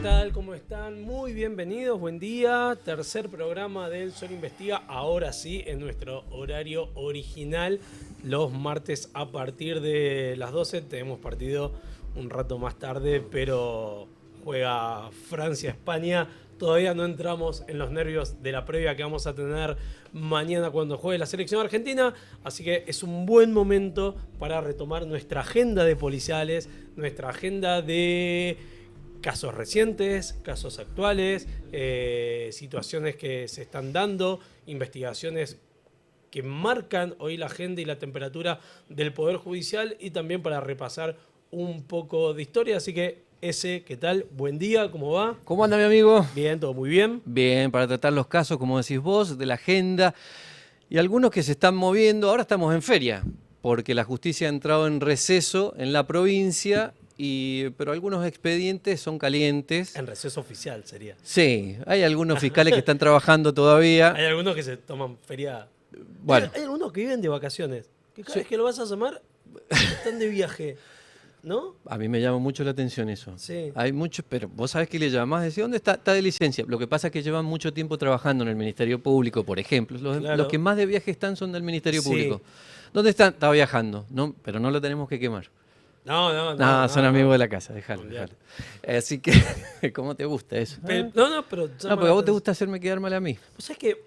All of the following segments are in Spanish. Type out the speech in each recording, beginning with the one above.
tal? ¿Cómo están? Muy bienvenidos, buen día. Tercer programa del Sol Investiga, ahora sí, en nuestro horario original. Los martes a partir de las 12 tenemos partido un rato más tarde, pero juega Francia-España. Todavía no entramos en los nervios de la previa que vamos a tener mañana cuando juegue la selección argentina, así que es un buen momento para retomar nuestra agenda de policiales, nuestra agenda de casos recientes, casos actuales, situaciones que se están dando, investigaciones que marcan hoy la agenda y la temperatura del Poder Judicial, y también para repasar un poco de historia. Así que ¿qué tal? Buen día, ¿cómo va? ¿Cómo anda, mi amigo? Bien, todo muy bien. Bien, para tratar los casos, como decís vos, de la agenda y algunos que se están moviendo. Ahora estamos en feria, porque la justicia ha entrado en receso en la provincia, pero algunos expedientes son calientes. En receso oficial sería. Sí, hay algunos fiscales que están trabajando todavía. Hay algunos que se toman feria. Bueno, Hay algunos que viven de vacaciones, que cada vez que lo vas a llamar están de viaje, ¿no? a mí me llama mucho la atención eso. Sí. Hay muchos, pero vos sabés que le llamás, decís, ¿dónde está? Está de licencia. Lo que pasa es que llevan mucho tiempo trabajando en el Ministerio Público, por ejemplo. Claro. Los que más de viaje están son del Ministerio Sí. Público. ¿Dónde están? Está viajando, no, pero no lo tenemos que quemar. No, Son amigos de la casa, déjalo. Olvidate. Así que, ¿cómo te gusta eso? Pero No, porque a vos te gusta hacerme quedar mal a mí. Pues sabés que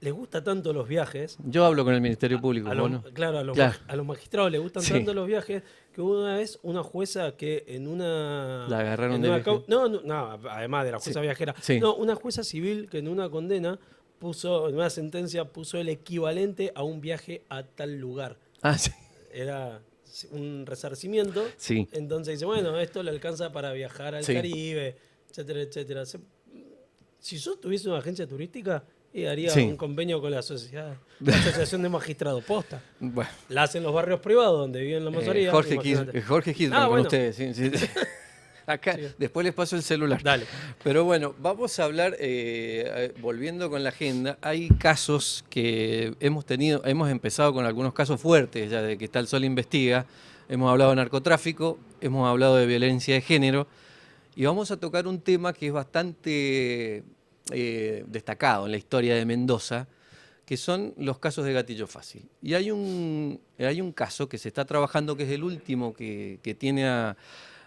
les gusta tanto los viajes. Yo hablo con el Ministerio Público, A ¿vos los, no? claro, Claro. a los magistrados les gustan Sí. tanto los viajes que hubo una vez una jueza que en una... La agarraron en de una viaje. no, además de la jueza Sí. viajera. Sí. No, una jueza civil que en una condena puso, en una sentencia, puso el equivalente a un viaje a tal lugar. Ah, sí. Era un resarcimiento. Sí. Entonces dice, bueno, esto le alcanza para viajar al Sí. Caribe, etcétera, etcétera. Si yo tuviese una agencia turística, haría Sí. un convenio con la Asociación de Magistrados Posta. Bueno. La hacen los barrios privados donde viven la mayoría. Jorge imagínate. Kidman con bueno. ustedes. Sí, sí. Acá, Sí. después les paso el celular. Dale. Pero bueno, vamos a hablar, volviendo con la agenda, hay casos que hemos empezado con algunos casos fuertes, ya de que está el Sol Investiga, hemos hablado de narcotráfico, hemos hablado de violencia de género, y vamos a tocar un tema que es bastante destacado en la historia de Mendoza, que son los casos de gatillo fácil. Y hay un caso que se está trabajando, que es el último, que tiene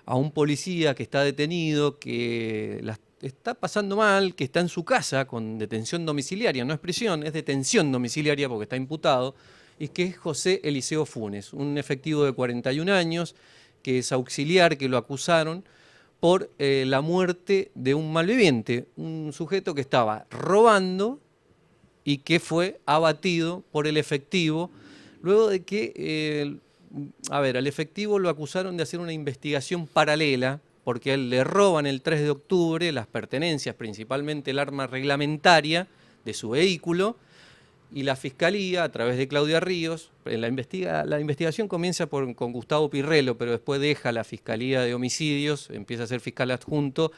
a un policía que está detenido, que la está pasando mal, que está en su casa con detención domiciliaria, no es prisión, es detención domiciliaria porque está imputado, y que es José Eliseo Funes, un efectivo de 41 años, que es auxiliar, que lo acusaron por la muerte de un malviviente, un sujeto que estaba robando y que fue abatido por el efectivo, luego de que al efectivo lo acusaron de hacer una investigación paralela, porque a él le roban el 3 de octubre las pertenencias, principalmente el arma reglamentaria de su vehículo, y la Fiscalía, a través de Claudia Ríos, la investigación comienza con Gustavo Pirrello, pero después deja la Fiscalía de Homicidios, empieza a ser fiscal adjunto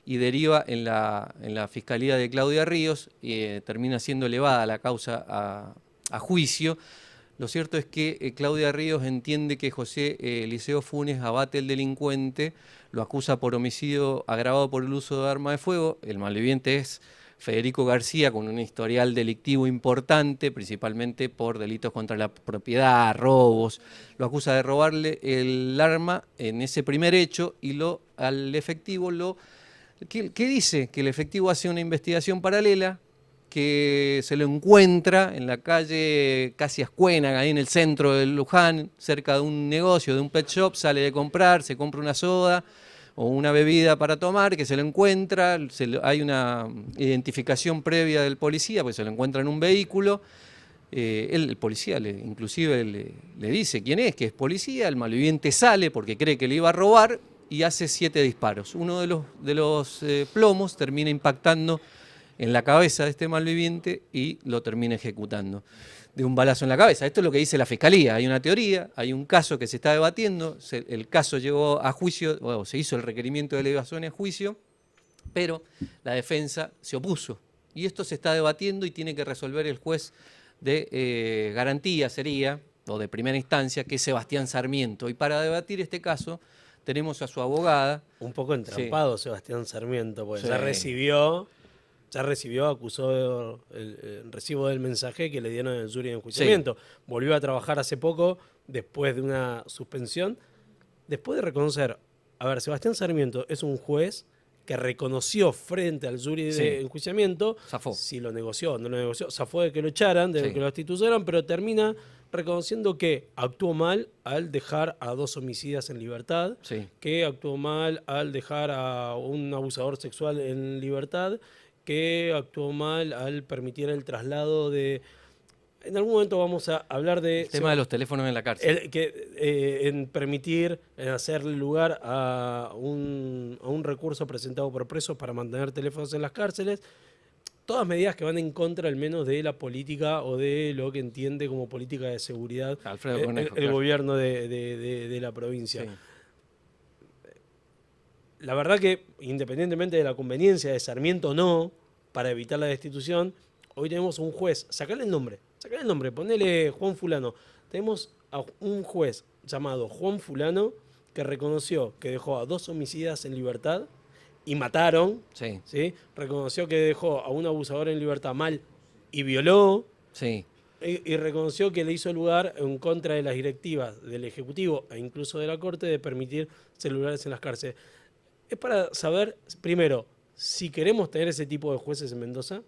y deriva en la Fiscalía de Claudia Ríos, y termina siendo elevada la causa a juicio. Lo cierto es que Claudia Ríos entiende que José Eliseo Funes abate al delincuente, lo acusa por homicidio agravado por el uso de arma de fuego. El malviviente es Federico García, con un historial delictivo importante, principalmente por delitos contra la propiedad, robos. Lo acusa de robarle el arma en ese primer hecho, y al efectivo ¿qué dice? Que el efectivo hace una investigación paralela, que se lo encuentra en la calle casi Ascuénaga, ahí en el centro de Luján, cerca de un negocio, de un pet shop, sale de comprar, se compra una soda o una bebida para tomar, que se lo encuentra, hay una identificación previa del policía, pues se lo encuentra en un vehículo. El policía inclusive le dice quién es, que es policía. El malviviente sale porque cree que le iba a robar y hace 7 disparos. Uno de los plomos termina impactando en la cabeza de este malviviente y lo termina ejecutando de un balazo en la cabeza. Esto es lo que dice la Fiscalía. Hay una teoría, hay un caso que se está debatiendo, el caso llegó a juicio, se hizo el requerimiento de elevación a juicio, pero la defensa se opuso. Y esto se está debatiendo y tiene que resolver el juez de garantía, o de primera instancia, que es Sebastián Sarmiento. Y para debatir este caso tenemos a su abogada. Un poco entrampado Sebastián Sarmiento, porque Sí. ya recibió, acusó el recibo del mensaje que le dieron en el jury de enjuiciamiento. Volvió a trabajar hace poco, después de una suspensión, después de reconocer, a ver, Sebastián Sarmiento es un juez que reconoció frente al jury de enjuiciamiento, Zafó. si lo negoció o no lo negoció, zafó de que lo echaran, de que lo destituyeran, pero termina reconociendo que actuó mal al dejar a 2 homicidas en libertad, que actuó mal al dejar a un abusador sexual en libertad, que actuó mal al permitir el traslado de... En algún momento vamos a hablar de... El tema de los teléfonos en la cárcel. En permitir, en hacer lugar a un recurso presentado por presos para mantener teléfonos en las cárceles. Todas medidas que van en contra al menos de la política o de lo que entiende como política de seguridad Alfredo Cornejo, el gobierno de la provincia. Sí. La verdad que, independientemente de la conveniencia de Sarmiento o no, para evitar la destitución, hoy tenemos un juez, sacale el nombre, ponele Juan Fulano. Tenemos a un juez llamado Juan Fulano que reconoció que dejó a 2 homicidas en libertad y mataron, ¿sí? Reconoció que dejó a un abusador en libertad mal y violó, y reconoció que le hizo lugar en contra de las directivas del Ejecutivo e incluso de la Corte de permitir celulares en las cárceles. Es para saber, primero, si queremos tener ese tipo de jueces en Mendoza.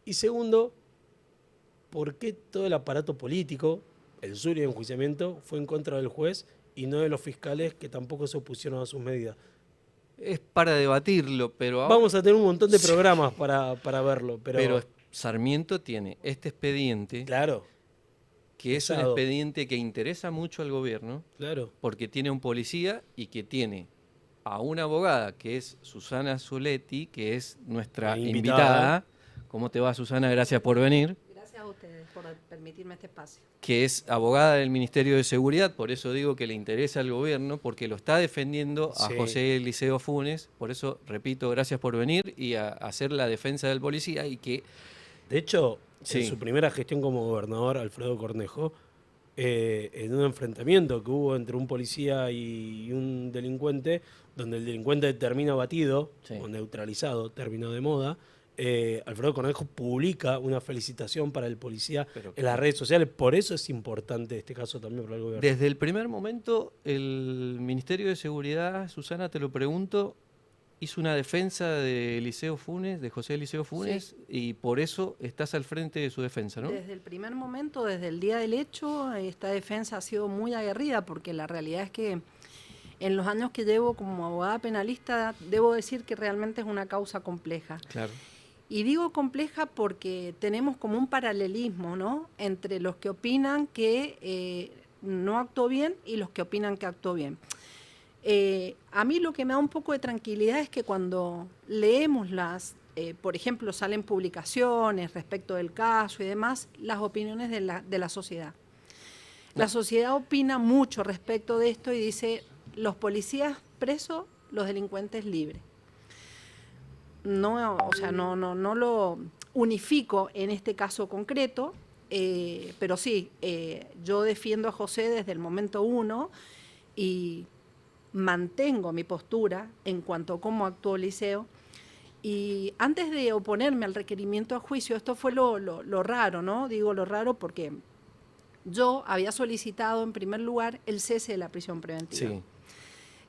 Y segundo, ¿por qué todo el aparato político, el jury de enjuiciamiento, fue en contra del juez y no de los fiscales que tampoco se opusieron a sus medidas? Es para debatirlo, pero ahora... Vamos a tener un montón de programas para verlo. Pero Sarmiento tiene este expediente, que es un expediente que interesa mucho al gobierno, porque tiene un policía y que tiene a una abogada, que es Susana Zuletti, que es nuestra invitada. ¿Cómo te va, Susana? Gracias por venir. Gracias a ustedes por permitirme este espacio. Que es abogada del Ministerio de Seguridad, por eso digo que le interesa al gobierno, porque lo está defendiendo a José Eliseo Funes. Por eso, repito, gracias por venir y a hacer la defensa del policía. Y que, de hecho, en su primera gestión como gobernador, Alfredo Cornejo, en un enfrentamiento que hubo entre un policía y un delincuente, donde el delincuente termina abatido o neutralizado, término de moda, Alfredo Cornejo publica una felicitación para el policía en las redes sociales. Por eso es importante este caso también para el gobierno. Desde el primer momento, el Ministerio de Seguridad, Susana, te lo pregunto, hizo una defensa de Eliseo Funes, de José Eliseo Funes, y por eso estás al frente de su defensa, ¿no? Desde el primer momento, desde el día del hecho, esta defensa ha sido muy aguerrida, porque la realidad es que en los años que llevo como abogada penalista, debo decir que realmente es una causa compleja. Y digo compleja porque tenemos como un paralelismo, ¿no?, entre los que opinan que no actuó bien y los que opinan que actuó bien. A mí lo que me da un poco de tranquilidad es que cuando leemos por ejemplo, salen publicaciones respecto del caso y demás, las opiniones de la sociedad. La sociedad opina mucho respecto de esto y dice, los policías presos, los delincuentes libres. No, o sea, no lo unifico en este caso concreto, pero sí, yo defiendo a José desde el momento 1 y mantengo mi postura en cuanto a cómo actuó Eliseo. Y antes de oponerme al requerimiento a juicio, esto fue lo raro, ¿no? Digo lo raro porque yo había solicitado en primer lugar el cese de la prisión preventiva.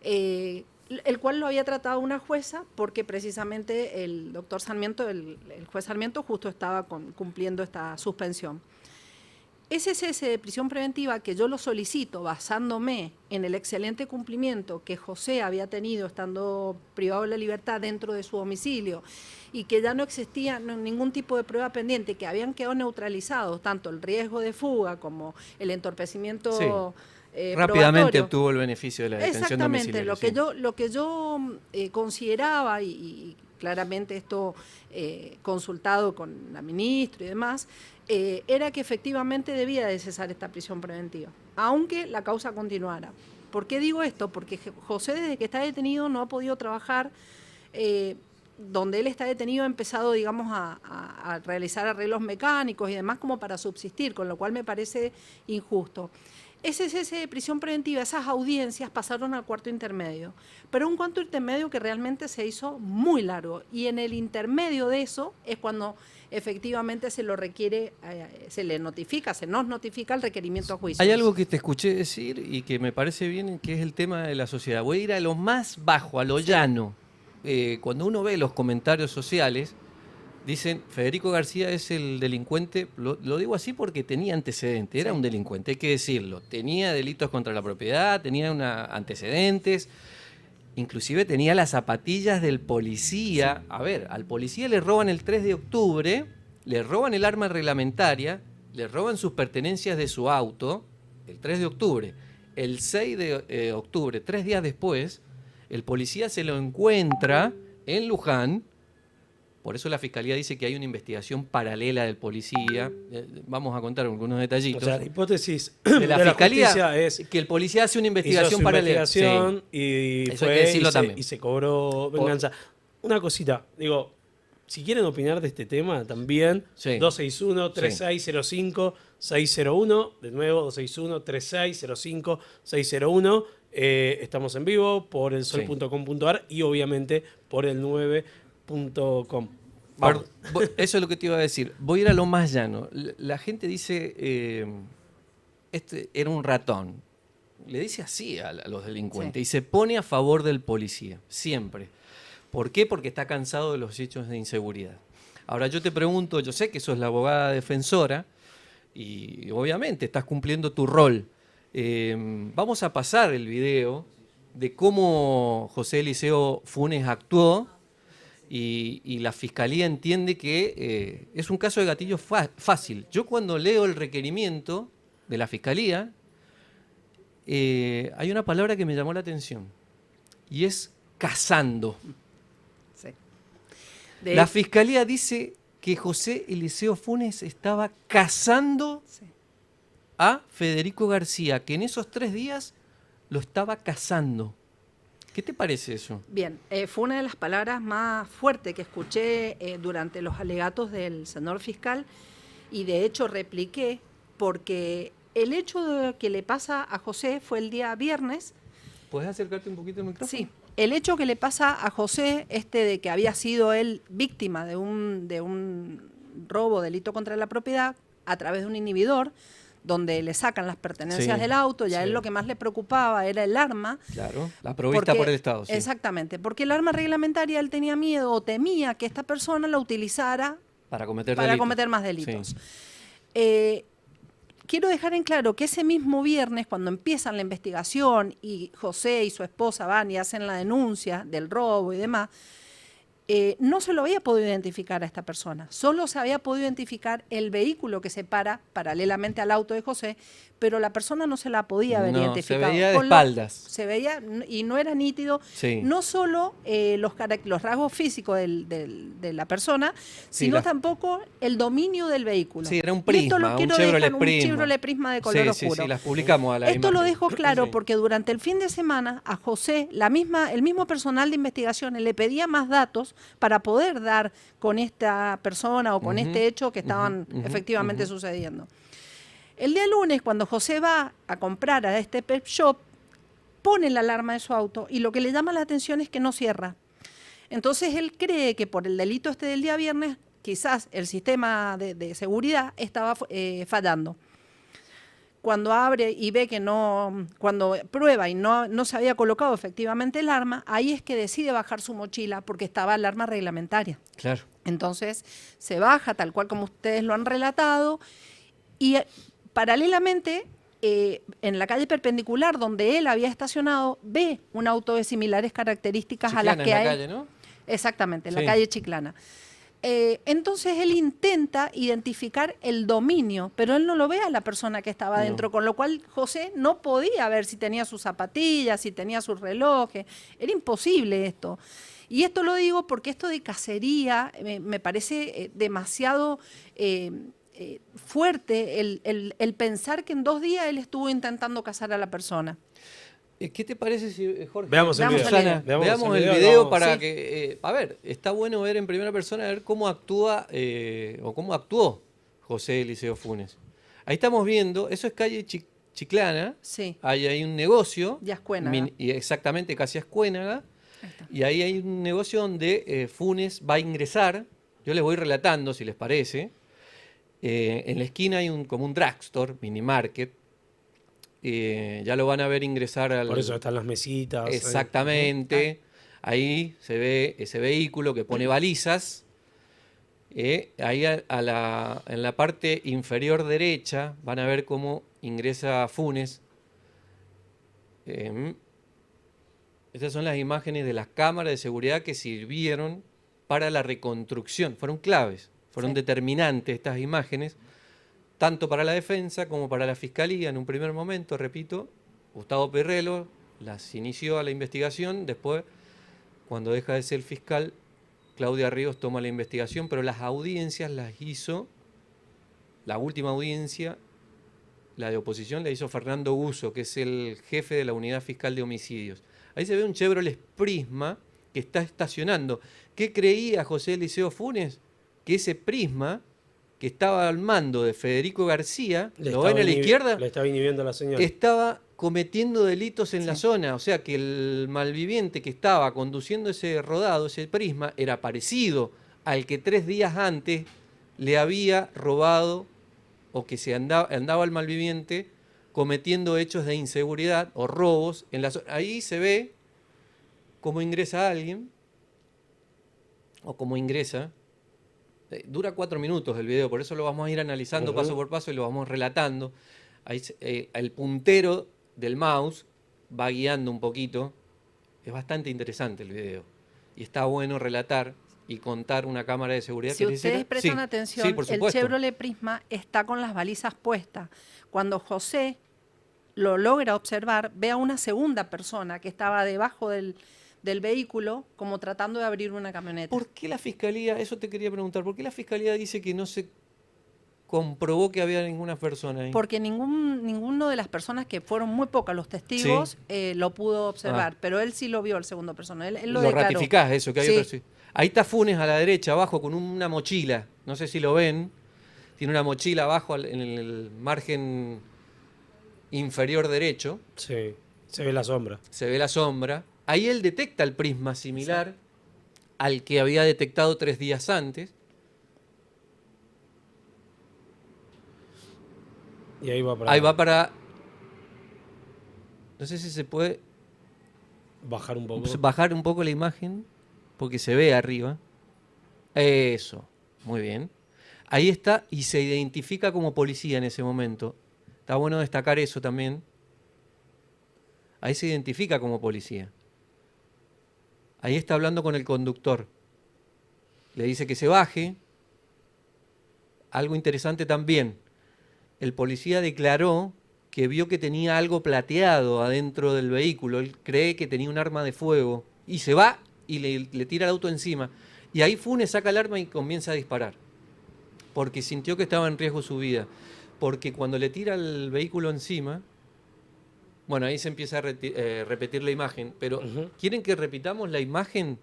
El cual lo había tratado una jueza porque precisamente el doctor Sarmiento, el juez Sarmiento justo estaba cumpliendo esta suspensión. Ese cese de prisión preventiva que yo lo solicito basándome en el excelente cumplimiento que José había tenido estando privado de la libertad dentro de su domicilio y que ya no existía ningún tipo de prueba pendiente, que habían quedado neutralizados tanto el riesgo de fuga como el entorpecimiento rápidamente obtuvo el beneficio de la detención domiciliaria. Exactamente, lo que yo consideraba y claramente esto consultado con la ministra y demás, era que efectivamente debía de cesar esta prisión preventiva, aunque la causa continuara. ¿Por qué digo esto? Porque José, desde que está detenido, no ha podido trabajar. Donde él está detenido ha empezado, digamos, a realizar arreglos mecánicos y demás como para subsistir, con lo cual me parece injusto. ese cese de prisión preventiva, esas audiencias pasaron al cuarto intermedio, pero un cuarto intermedio que realmente se hizo muy largo, y en el intermedio de eso es cuando efectivamente se lo requiere, se nos notifica el requerimiento a juicio. Hay algo que te escuché decir y que me parece bien, que es el tema de la sociedad. Voy a ir a lo más bajo, a lo llano. Cuando uno ve los comentarios sociales, dicen, Federico García es el delincuente, lo digo así porque tenía antecedentes, era un delincuente, hay que decirlo. Tenía delitos contra la propiedad, tenía antecedentes, inclusive tenía las zapatillas del policía. Sí. A ver, al policía le roban el 3 de octubre, le roban el arma reglamentaria, le roban sus pertenencias de su auto, el 3 de octubre. El 6 de octubre, 3 días después, el policía se lo encuentra en Luján. Por eso la Fiscalía dice que hay una investigación paralela del policía. Vamos a contar algunos detallitos. O sea, la hipótesis de la Fiscalía justicia es que el policía hace una investigación hizo paralela. Investigación Sí. y Eso fue hay que decirlo también. y se cobró venganza. Una cosita, digo, si quieren opinar de este tema también, Sí. 261-3605-601, de nuevo 261-3605-601. Estamos en vivo por elsol.com.ar y obviamente por el 9.com. Eso es lo que te iba a decir. Voy a ir a lo más llano. La gente dice, este era un ratón. Le dice así a los delincuentes y se pone a favor del policía, siempre. ¿Por qué? Porque está cansado de los hechos de inseguridad. Ahora yo te pregunto, yo sé que sos la abogada defensora y obviamente estás cumpliendo tu rol. Vamos a pasar el video de cómo José Eliseo Funes actuó y la Fiscalía entiende que es un caso de gatillo fácil. Yo cuando leo el requerimiento de la Fiscalía, hay una palabra que me llamó la atención y es cazando. Sí. La Fiscalía dice que José Eliseo Funes estaba cazando a Federico García, que en esos 3 días lo estaba cazando. ¿Qué te parece eso? Bien, fue una de las palabras más fuertes que escuché durante los alegatos del señor fiscal y de hecho repliqué porque el hecho de que le pasa a José fue el día viernes. ¿Puedes acercarte un poquito al micrófono? Sí. El hecho que le pasa a José, de que había sido él víctima de un robo, delito contra la propiedad, a través de un inhibidor, donde le sacan las pertenencias del auto, él lo que más le preocupaba era el arma. Claro, la provista por el Estado. Sí. Exactamente, porque el arma reglamentaria él tenía miedo o temía que esta persona la utilizara para cometer más delitos. Sí. Quiero dejar en claro que ese mismo viernes, cuando empiezan la investigación y José y su esposa van y hacen la denuncia del robo y demás, no se lo había podido identificar a esta persona. Solo se había podido identificar el vehículo que se para paralelamente al auto de José, pero la persona no se la podía haber identificado. Se veía de espaldas. Se veía y no era nítido, no solo los rasgos físicos de la persona, sino tampoco el dominio del vehículo. Sí, era un Prisma, un Chevrolet Prisma de color oscuro. Sí, las publicamos a la Esto imagen. lo dejo claro porque durante el fin de semana a José, el mismo personal de investigación le pedía más datos para poder dar con esta persona o con este hecho que estaban efectivamente sucediendo. El día lunes, cuando José va a comprar a este pet shop, pone la alarma de su auto y lo que le llama la atención es que no cierra. Entonces él cree que por el delito del día viernes, quizás el sistema de seguridad estaba fallando. Cuando abre y ve que cuando prueba y no se había colocado efectivamente el arma, ahí es que decide bajar su mochila porque estaba el arma reglamentaria. Claro. Entonces se baja tal cual como ustedes lo han relatado y paralelamente en la calle perpendicular donde él había estacionado ve un auto de similares características Chiclana, a las que hay. En la calle, ¿no? Exactamente, en la calle Chiclana. Entonces él intenta identificar el dominio, pero él no lo ve a la persona que estaba adentro, con lo cual José no podía ver si tenía sus zapatillas, si tenía sus relojes. Era imposible esto. Y esto lo digo porque esto de cacería me parece demasiado fuerte, el pensar que en 2 días él estuvo intentando cazar a la persona. ¿Qué te parece si, Jorge? Veamos el video. Susana, veamos el video para que... a ver, está bueno ver en primera persona, a ver cómo actúa o cómo actuó José Eliseo Funes. Ahí estamos viendo, eso es calle Chiclana, Sí, hay un negocio, ya es Cuénaga. y exactamente casi Ascuénaga, Ahí está. y ahí hay un negocio donde Funes va a ingresar. Yo les voy relatando, si les parece. En la esquina hay como un drugstore, mini market. Ya lo van a ver ingresar Por eso al... están las mesitas. Exactamente. Ahí se ve ese vehículo que pone balizas. Ahí en la parte inferior derecha van a ver cómo ingresa Funes. Estas son las imágenes de las cámaras de seguridad que sirvieron para la reconstrucción. Fueron claves, fueron Sí. determinantes estas imágenes, tanto para la defensa como para la fiscalía. En un primer momento, repito, Gustavo Perrello las inició a la investigación. Después, cuando deja de ser fiscal, Claudia Ríos toma la investigación, pero las audiencias las hizo, la última audiencia, la de oposición, la hizo Fernando Guzzo, que es el jefe de la Unidad Fiscal de Homicidios. Ahí se ve un Chevrolet Prisma que está estacionando. ¿Qué creía José Eliseo Funes? Que ese Prisma, que estaba al mando de Federico García, ¿lo ven a la izquierda? Le estaba inhibiendo la señal. Estaba cometiendo delitos en la zona. O sea que el malviviente que estaba conduciendo ese rodado, ese Prisma, era parecido al que 3 días antes le había robado, o que andaba el malviviente cometiendo hechos de inseguridad o robos en la zona. Ahí se ve cómo ingresa alguien, o cómo ingresa. Dura 4 minutos el video, por eso lo vamos a ir analizando paso por paso y lo vamos relatando. Ahí, el puntero del mouse va guiando un poquito. Es bastante interesante el video. Y está bueno relatar y contar una cámara de seguridad. Si ustedes prestan Sí, atención, sí, por el supuesto. Chevrolet Prisma está con las balizas puestas. Cuando José lo logra observar, ve a una segunda persona que estaba debajo del vehículo como tratando de abrir una camioneta. ¿Por qué la fiscalía, eso te quería preguntar, por qué la fiscalía dice que no se comprobó que había ninguna persona ahí? Porque ninguno de las personas, que fueron muy pocas los testigos, lo pudo observar, pero él sí lo vio, el segundo persona. Él lo declaró. Ratificás eso, que hay Sí. otro, sí. Ahí está Funes a la derecha, abajo, con una mochila. No sé si lo ven. Tiene una mochila abajo en el margen inferior derecho. Sí, se ve la sombra. Se ve la sombra. Ahí él detecta el prisma similar al que había detectado 3 días antes. Y ahí va para... Ahí va para... No sé si se puede bajar un poco. bajar un poco la imagen, porque se ve arriba. Eso, muy bien. Ahí está y se identifica como policía en ese momento. Está bueno destacar eso también. Ahí se identifica como policía. Ahí está hablando con el conductor. Le dice que se baje. Algo interesante también. El policía declaró que vio que tenía algo plateado adentro del vehículo. Él cree que tenía un arma de fuego. Y se va y le tira el auto encima. Y ahí Funes saca el arma y comienza a disparar. Porque sintió que estaba en riesgo su vida. Porque cuando le tira el vehículo encima... Bueno, ahí se empieza a repetir la imagen. Pero, ¿quieren que repitamos la imagen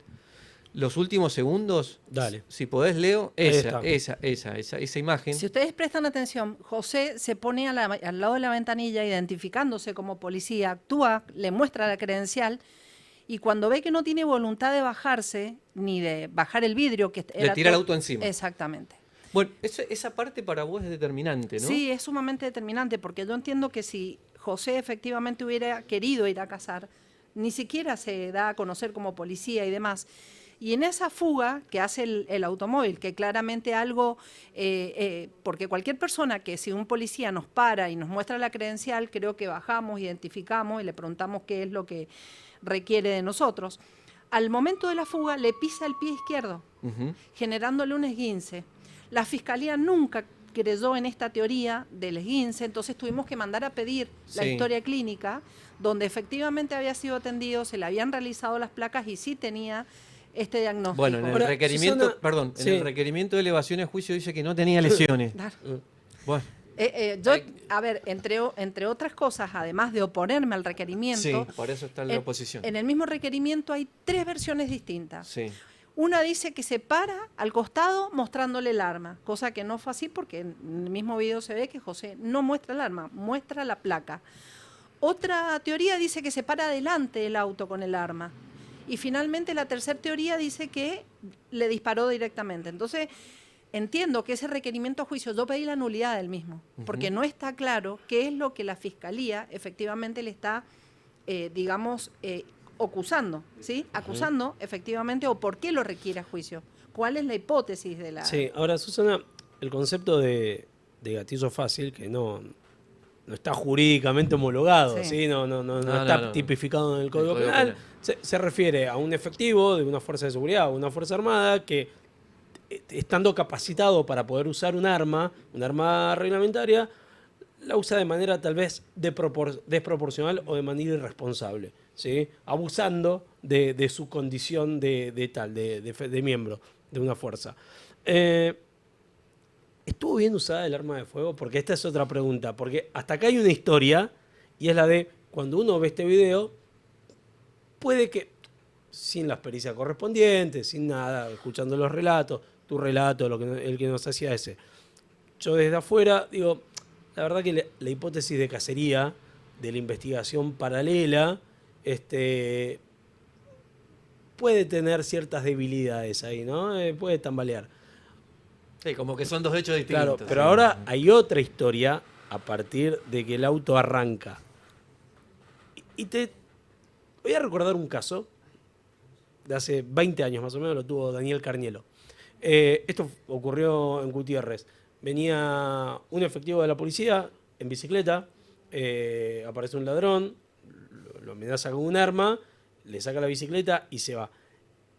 los últimos segundos? Dale. Si podés, Leo. Ahí Esa imagen. Si ustedes prestan atención, José se pone al lado de la ventanilla identificándose como policía, actúa, le muestra la credencial y cuando ve que no tiene voluntad de bajarse, ni de bajar el vidrio, que Le tira el auto encima. Exactamente. Bueno, esa parte para vos es determinante, ¿no? Sí, es sumamente determinante porque yo entiendo que si José efectivamente hubiera querido ir a cazar, ni siquiera se da a conocer como policía y demás. Y en esa fuga que hace el automóvil, que claramente algo, porque cualquier persona que si un policía nos para y nos muestra la credencial, creo que bajamos, identificamos y le preguntamos qué es lo que requiere de nosotros. Al momento de la fuga le pisa el pie izquierdo, generándole un esguince. La fiscalía nunca creyó en esta teoría del esguince, entonces tuvimos que mandar a pedir la historia clínica, donde efectivamente había sido atendido, se le habían realizado las placas y sí tenía este diagnóstico. Bueno, en el Ahora, requerimiento, Susana, perdón, sí. en el requerimiento de elevación a juicio dice que no tenía lesiones. Claro. Bueno, Yo, a ver, entre otras cosas, además de oponerme al requerimiento, sí, por eso está en la oposición. en el mismo requerimiento hay 3 versiones distintas. Sí. Una dice que se para al costado mostrándole el arma, cosa que no fue así porque en el mismo video se ve que José no muestra el arma, muestra la placa. Otra teoría dice que se para adelante el auto con el arma. Y finalmente la tercera teoría dice que le disparó directamente. Entonces, entiendo que ese requerimiento a juicio, yo pedí la nulidad del mismo, porque no está claro qué es lo que la Fiscalía efectivamente le está, acusando, ¿sí? Acusando efectivamente, o por qué lo requiere a juicio. ¿Cuál es la hipótesis de la...? Sí, ahora, Susana, el concepto de gatillo fácil, que no está jurídicamente homologado, Sí. ¿sí? No está tipificado en el Código Penal. Se refiere a un efectivo de una fuerza de seguridad o una fuerza armada que, estando capacitado para poder usar un arma reglamentaria, la usa de manera tal vez desproporcional o de manera irresponsable, ¿sí? Abusando de su condición de miembro de una fuerza. ¿Estuvo bien usada el arma de fuego? Porque esta es otra pregunta. Porque hasta acá hay una historia, y es la de cuando uno ve este video, puede que, sin las pericias correspondientes, sin nada, escuchando los relatos, tu relato, el que nos hacía ese. Yo desde afuera digo, la verdad que la hipótesis de cacería, de la investigación paralela, puede tener ciertas debilidades ahí, ¿no? Puede tambalear. Sí, como que son dos hechos distintos. Claro, pero sí. ahora hay otra historia a partir de que el auto arranca. Y te voy a recordar un caso de hace 20 años más o menos, lo tuvo Daniel Carnielo. Esto ocurrió en Gutiérrez. Venía un efectivo de la policía en bicicleta, aparece un ladrón, lo amenaza con un arma, le saca la bicicleta y se va.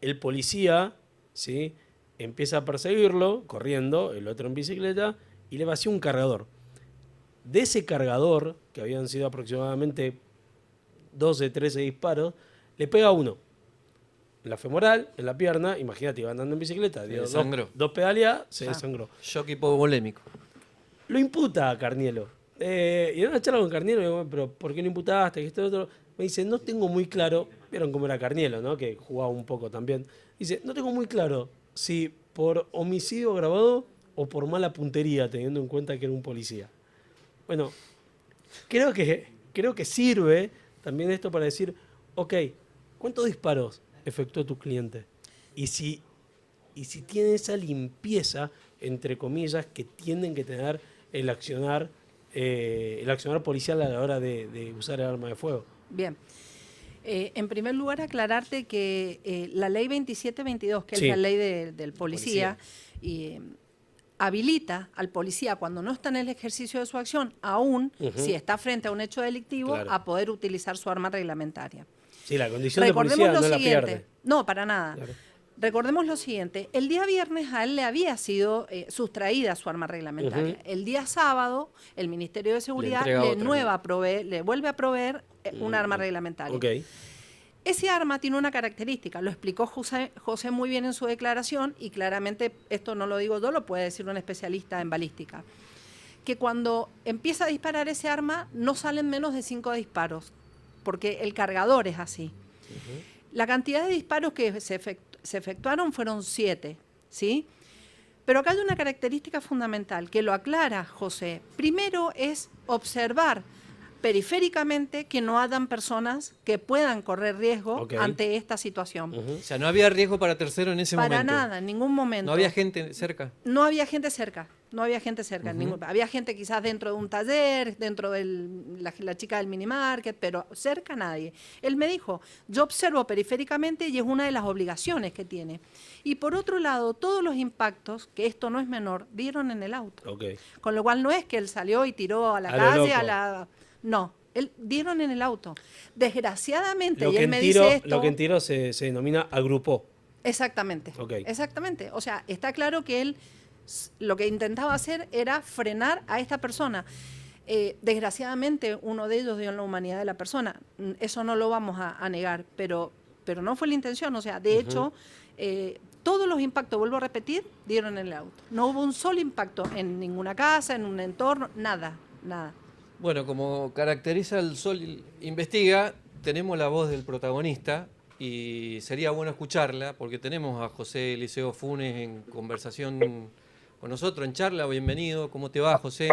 El policía, ¿sí?, empieza a perseguirlo, corriendo, el otro en bicicleta, y le vacía un cargador. De ese cargador, que habían sido aproximadamente 12, 13 disparos, le pega uno. En la femoral, en la pierna, imagínate, iba andando en bicicleta, dio dos pedaleadas, se desangró. Shock hipovolémico. Lo imputa a Carnielo. Y en una charla con Carnielo, le digo, pero ¿por qué lo imputaste? Esto, otro. Me dice, no tengo muy claro, vieron cómo era Carnielo, ¿no? Que jugaba un poco también. Dice, no tengo muy claro si por homicidio agravado o por mala puntería, teniendo en cuenta que era un policía. Bueno, creo que sirve también esto para decir, ok, ¿cuántos disparos efectuó tu cliente? Y si tiene esa limpieza, entre comillas, que tienen que tener el accionar policial a la hora de usar el arma de fuego. Bien. En primer lugar, aclararte que la ley 2722, que Sí. es la ley del policía, habilita al policía, cuando no está en el ejercicio de su acción, aún si está frente a un hecho delictivo, Claro. a poder utilizar su arma reglamentaria. Sí, la condición de Recordemos policía lo no la siguiente. pierde. No, para nada. Claro. Recordemos lo siguiente. El día viernes a él le había sido sustraída su arma reglamentaria. Ujú. El día sábado, el Ministerio de Seguridad entrega otra, le vuelve a proveer un arma reglamentaria. Ok. Ese arma tiene una característica, lo explicó José muy bien en su declaración, y claramente esto no lo digo yo, lo puede decir un especialista en balística, que cuando empieza a disparar ese arma no salen menos de 5 disparos, porque el cargador es así. La cantidad de disparos que se efectuaron fueron 7, ¿sí? Pero acá hay una característica fundamental que lo aclara José. Primero es observar periféricamente que no hayan personas que puedan correr riesgo ante esta situación. O sea, no había riesgo para tercero en ese momento. Para nada, en ningún momento. No había gente cerca. No había gente cerca. No había gente cerca. Había gente quizás dentro de un taller, dentro de la chica del minimarket, pero cerca nadie. Él me dijo, yo observo periféricamente y es una de las obligaciones que tiene. Y por otro lado, todos los impactos, que esto no es menor, dieron en el auto. Okay. Con lo cual no es que él salió y tiró a la calle, No, él dieron en el auto. Desgraciadamente, y él me dice esto... Lo que en tiro se denomina agrupó. Exactamente. Okay. Exactamente. O sea, está claro que él lo que intentaba hacer era frenar a esta persona. Desgraciadamente, uno de ellos dio en la humanidad de la persona. Eso no lo vamos a negar, pero no fue la intención. O sea, de hecho, todos los impactos, vuelvo a repetir, dieron en el auto. No hubo un solo impacto en ninguna casa, en un entorno, nada. Bueno, como caracteriza el Sol Investiga, tenemos la voz del protagonista y sería bueno escucharla porque tenemos a José Eliseo Funes en conversación con nosotros, en charla. Bienvenido, ¿cómo te va, José?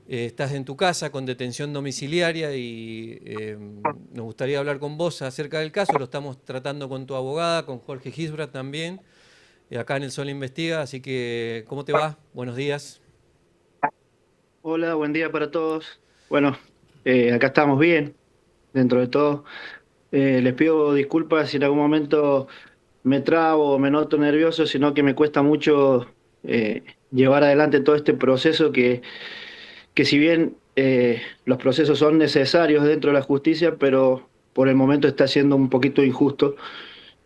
Estás en tu casa con detención domiciliaria y nos gustaría hablar con vos acerca del caso. Lo estamos tratando con tu abogada, con Jorge Gisbert también, acá en El Sol Investiga. Así que, ¿cómo te va? Buenos días. Hola, buen día para todos. Bueno, acá estamos bien, dentro de todo. Les pido disculpas si en algún momento me trabo o me noto nervioso, sino que me cuesta mucho llevar adelante todo este proceso que si bien los procesos son necesarios dentro de la justicia, pero por el momento está siendo un poquito injusto.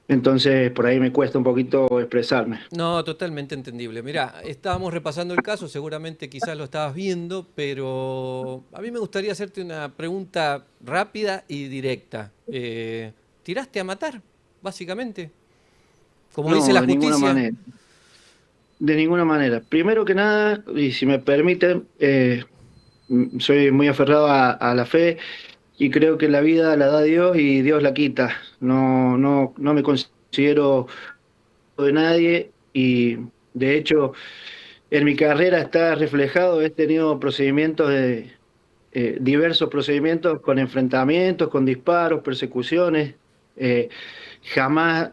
Entonces, por ahí me cuesta un poquito expresarme. No, totalmente entendible. Mirá, estábamos repasando el caso, seguramente quizás lo estabas viendo, pero a mí me gustaría hacerte una pregunta rápida y directa. ¿Tiraste a matar, básicamente? Como dice No, la de ninguna justicia. manera. De ninguna manera. Primero que nada, y si me permiten, soy muy aferrado a la fe y creo que la vida la da Dios y Dios la quita. No me considero de nadie y de hecho en mi carrera está reflejado, he tenido procedimientos diversos procedimientos con enfrentamientos, con disparos, persecuciones, eh, jamás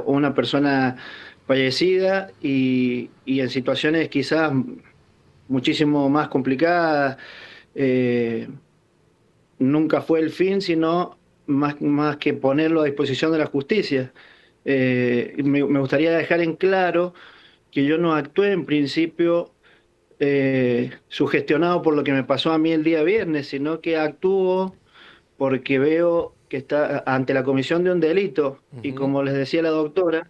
una persona fallecida y en situaciones quizás muchísimo más complicadas. eh, Nunca fue el fin, sino más que ponerlo a disposición de la justicia. Me gustaría dejar en claro que yo no actué en principio sugestionado por lo que me pasó a mí el día viernes, sino que actúo porque veo que está ante la comisión de un delito. Y Ujú. como les decía la doctora,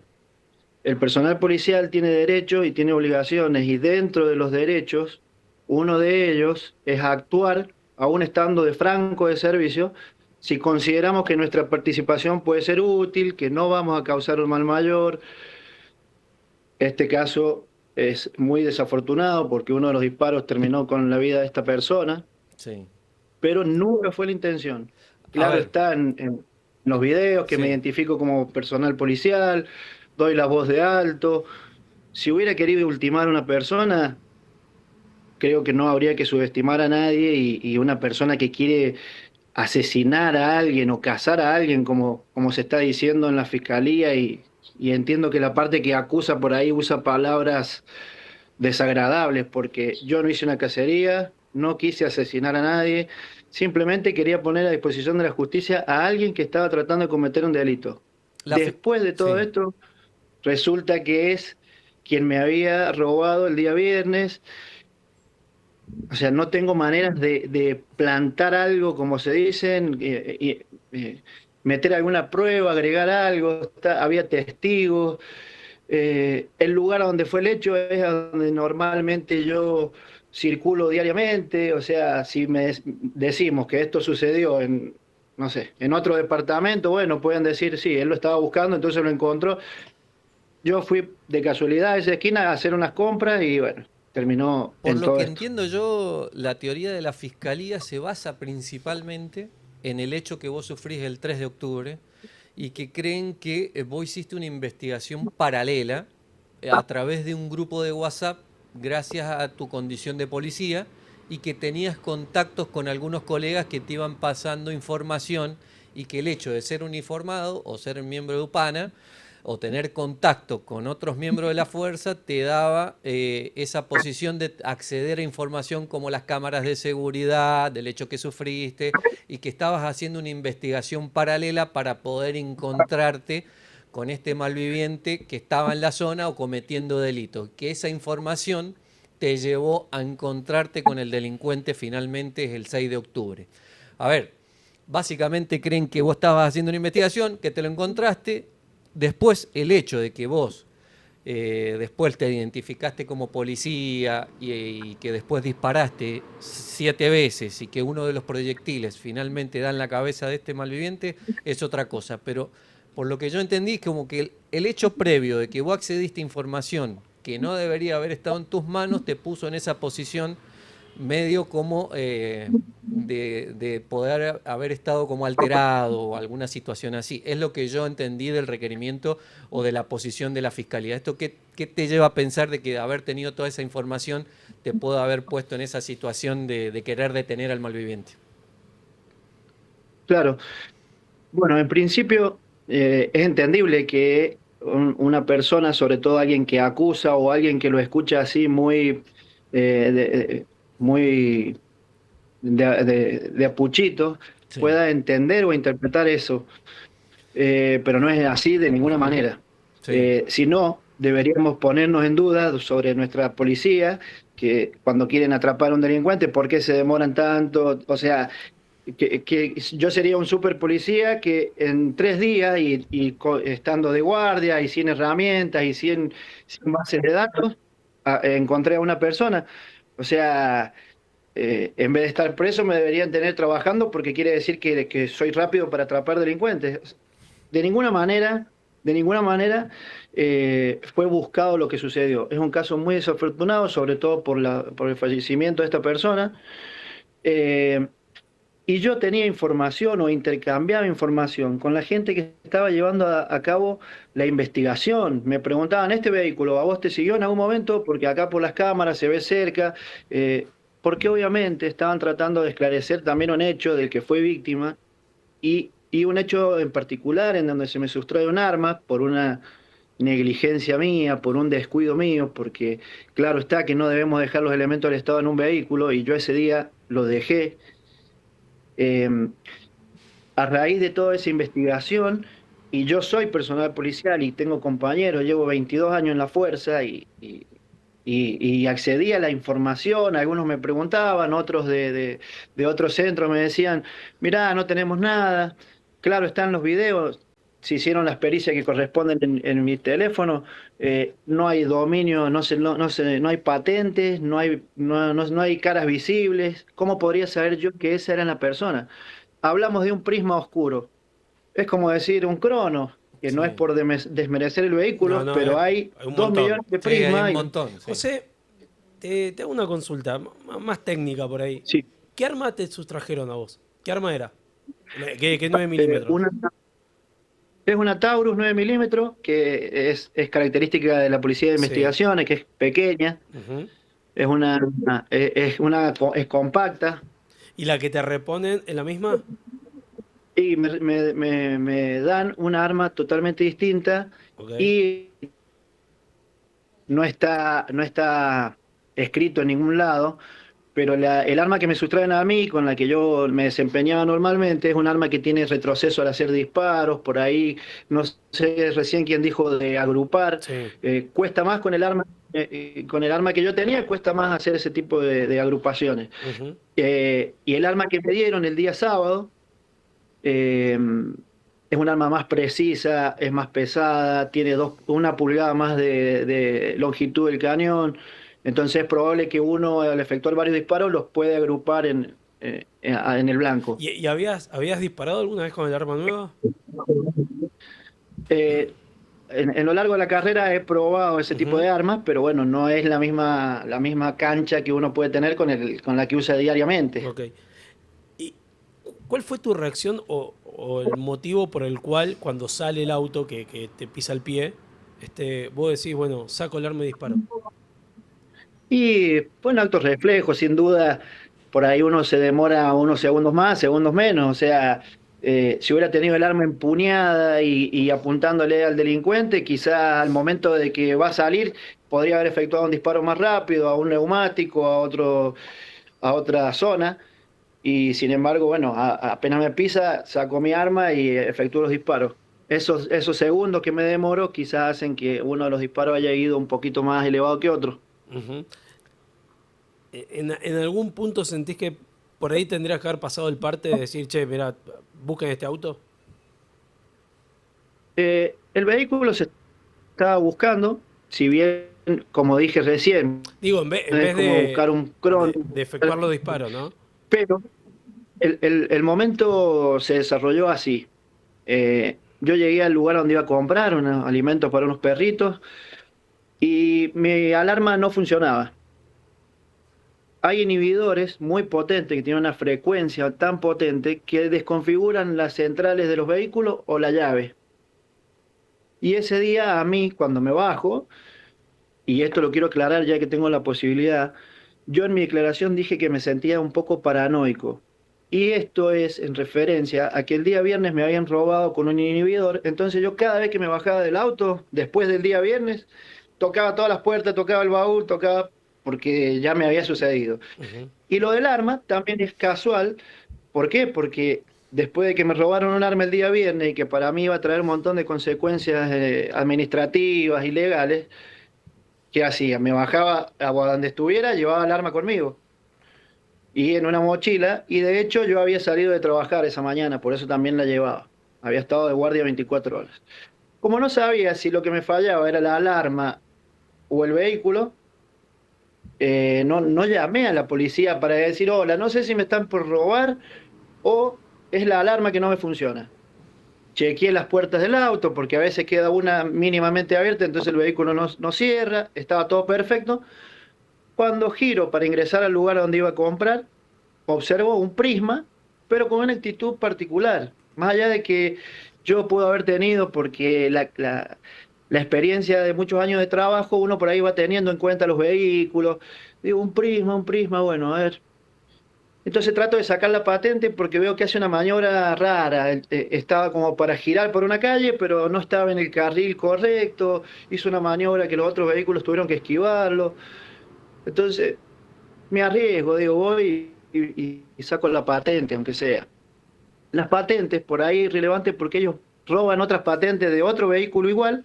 el personal policial tiene derechos y tiene obligaciones, y dentro de los derechos, uno de ellos es actuar, aún estando de franco de servicio, si consideramos que nuestra participación puede ser útil, que no vamos a causar un mal mayor. Este caso es muy desafortunado porque uno de los disparos terminó con la vida de esta persona, Sí. pero nunca fue la intención. A Claro ver, está en los videos que me sí. identifico como personal policial, doy la voz de alto. Si hubiera querido ultimar a una persona, creo que no habría que subestimar a nadie y una persona que quiere asesinar a alguien o cazar a alguien, como se está diciendo en la fiscalía, y entiendo que la parte que acusa por ahí usa palabras desagradables, porque yo no hice una cacería, no quise asesinar a nadie, simplemente quería poner a disposición de la justicia a alguien que estaba tratando de cometer un delito. La fi- Después de todo sí. esto, resulta que es quien me había robado el día viernes. O sea, no tengo maneras de plantar algo, como se dicen, meter alguna prueba, agregar algo. Había testigos. El lugar donde fue el hecho es a donde normalmente yo circulo diariamente. O sea, si decimos que esto sucedió en, no sé, en otro departamento, bueno, pueden decir, sí, él lo estaba buscando, entonces lo encontró. Yo fui de casualidad a esa esquina a hacer unas compras y bueno, terminó Por en lo todo que esto. entiendo yo, la teoría de la fiscalía se basa principalmente en el hecho que vos sufrís el 3 de octubre y que creen que vos hiciste una investigación paralela a través de un grupo de WhatsApp gracias a tu condición de policía y que tenías contactos con algunos colegas que te iban pasando información y que el hecho de ser uniformado o ser miembro de UPANA o tener contacto con otros miembros de la fuerza te daba esa posición de acceder a información como las cámaras de seguridad, del hecho que sufriste y que estabas haciendo una investigación paralela para poder encontrarte con este malviviente que estaba en la zona o cometiendo delitos. Que esa información te llevó a encontrarte con el delincuente finalmente el 6 de octubre. A ver, básicamente creen que vos estabas haciendo una investigación, que te lo encontraste. Después, el hecho de que vos después te identificaste como policía y que después disparaste 7 veces y que uno de los proyectiles finalmente da en la cabeza de este malviviente es otra cosa. Pero por lo que yo entendí, es como que el hecho previo de que vos accediste a información que no debería haber estado en tus manos te puso en esa posición medio como de poder haber estado como alterado o alguna situación así. Es lo que yo entendí del requerimiento o de la posición de la Fiscalía. ¿Esto qué te lleva a pensar de que haber tenido toda esa información te pueda haber puesto en esa situación de querer detener al malviviente? Claro. Bueno, en principio es entendible que una persona, sobre todo alguien que acusa o alguien que lo escucha así muy de apuchito, Sí, pueda entender o interpretar eso. Pero no es así de ninguna manera. sí, Si no, deberíamos ponernos en duda sobre nuestra policía, que cuando quieren atrapar a un delincuente, ¿por qué se demoran tanto? O sea, que yo sería un super policía que en 3 días estando de guardia y sin herramientas y sin bases de datos, encontré a una persona. O sea, en vez de estar preso me deberían tener trabajando porque quiere decir que soy rápido para atrapar delincuentes. De ninguna manera, de ninguna manera fue buscado lo que sucedió. Es un caso muy desafortunado, sobre todo por el fallecimiento de esta persona. Eh, y yo tenía información o intercambiaba información con la gente que estaba llevando a cabo la investigación. Me preguntaban, ¿este vehículo a vos te siguió en algún momento? Porque acá por las cámaras se ve cerca. Porque obviamente estaban tratando de esclarecer también un hecho del que fue víctima y un hecho en particular en donde se me sustrae un arma por una negligencia mía, por un descuido mío, porque claro está que no debemos dejar los elementos del Estado en un vehículo y yo ese día lo dejé. Eh, a raíz de toda esa investigación, y yo soy personal policial y tengo compañeros, llevo 22 años en la fuerza y accedí a la información, algunos me preguntaban, otros de otros centros me decían, mirá, no tenemos nada, claro, están los videos, se hicieron las pericias que corresponden en mi teléfono, no hay dominio, no hay patentes, no hay caras visibles, ¿cómo podría saber yo que esa era la persona? Hablamos de un prisma oscuro. Es como decir un crono, que no es Sí. por desmerecer el No, vehículo, no, pero hay hay un 2 montón. millones de sí, hay un prismas. montón. Sí. José, te hago una consulta más técnica por ahí. Sí, ¿Qué arma te sustrajeron a vos? ¿Qué arma era? ¿Qué 9 eh, milímetros? una, es una Taurus 9 milímetros, que es característica de la Policía de Sí. Investigaciones, que es pequeña, Ujú. es compacta, ¿Y la que te reponen es la misma? y me dan una arma totalmente distinta Ok. y no está escrito en ningún lado, pero el arma que me sustraen a mí, con la que yo me desempeñaba normalmente, es un arma que tiene retroceso al hacer disparos, por ahí, no sé recién quién dijo de agrupar, Sí. cuesta más con el arma que yo tenía, cuesta más hacer ese tipo de agrupaciones. Ujú. Y el arma que me dieron el día sábado, eh, es un arma más precisa, es más pesada, tiene 1 pulgada más de longitud del cañón, entonces es probable que uno al efectuar varios disparos los puede agrupar en el blanco. ¿Y habías disparado alguna vez con el arma nueva? Eh, en lo largo de la carrera he probado ese tipo Ujú. de armas, pero bueno, no es la misma cancha que uno puede tener con la que usa diariamente. Ok. ¿Y cuál fue tu reacción o el motivo por el cual cuando sale el auto que te pisa el pie, vos decís, bueno, saco el arma y disparo? Y fue un acto reflejo, sin duda, por ahí uno se demora unos segundos más, segundos menos, o sea, si hubiera tenido el arma empuñada y apuntándole al delincuente, quizá al momento de que va a salir, podría haber efectuado un disparo más rápido a un neumático, a otra zona, y sin embargo, bueno, apenas me pisa, saco mi arma y efectúo los disparos. Esos segundos que me demoro quizás hacen que uno de los disparos haya ido un poquito más elevado que otro. Ujú. ¿En algún punto sentís que por ahí tendrías que haber pasado el parte de decir, che, mira, busquen este auto? El vehículo se estaba buscando, si bien, como dije recién, Digo, en no es vez como buscar un cron, de efectuar los disparos, ¿no? pero el momento se desarrolló así. Yo llegué al lugar donde iba a comprar unos alimentos para unos perritos y mi alarma no funcionaba. hay inhibidores muy potentes que tienen una frecuencia tan potente que desconfiguran las centrales de los vehículos o la llave. Y ese día a mí, cuando me bajo, y esto lo quiero aclarar ya que tengo la posibilidad, yo en mi declaración dije que me sentía un poco paranoico. Y esto es en referencia a que el día viernes me habían robado con un inhibidor, entonces yo cada vez que me bajaba del auto, después del día viernes, tocaba todas las puertas, tocaba el baúl, tocaba porque ya me había sucedido. Ujú. Y lo del arma también es casual. ¿Por qué? Porque después de que me robaron un arma el día viernes y que para mí iba a traer un montón de consecuencias administrativas y legales, ¿qué hacía? Me bajaba a donde estuviera, llevaba el arma conmigo y en una mochila, y de hecho yo había salido de trabajar esa mañana, por eso también la llevaba. Había estado de guardia 24 horas. Como no sabía si lo que me fallaba era la alarma o el vehículo, no llamé a la policía para decir, hola, no sé si me están por robar o es la alarma que no me funciona. Chequeé las puertas del auto porque a veces queda una mínimamente abierta, entonces el vehículo no cierra, estaba todo perfecto. Cuando giro para ingresar al lugar donde iba a comprar, observo un prisma, pero con una actitud particular. Más allá de que yo puedo haber tenido, porque la experiencia de muchos años de trabajo, uno por ahí va teniendo en cuenta los vehículos. Digo, un prisma, bueno, a ver. Entonces trato de sacar la patente porque veo que hace una maniobra rara. Estaba como para girar por una calle, pero no estaba en el carril correcto. Hizo una maniobra que los otros vehículos tuvieron que esquivarlo. Entonces me arriesgo, digo, voy y saco la patente, aunque sea. Las patentes, por ahí relevantes porque ellos roban otras patentes de otro vehículo igual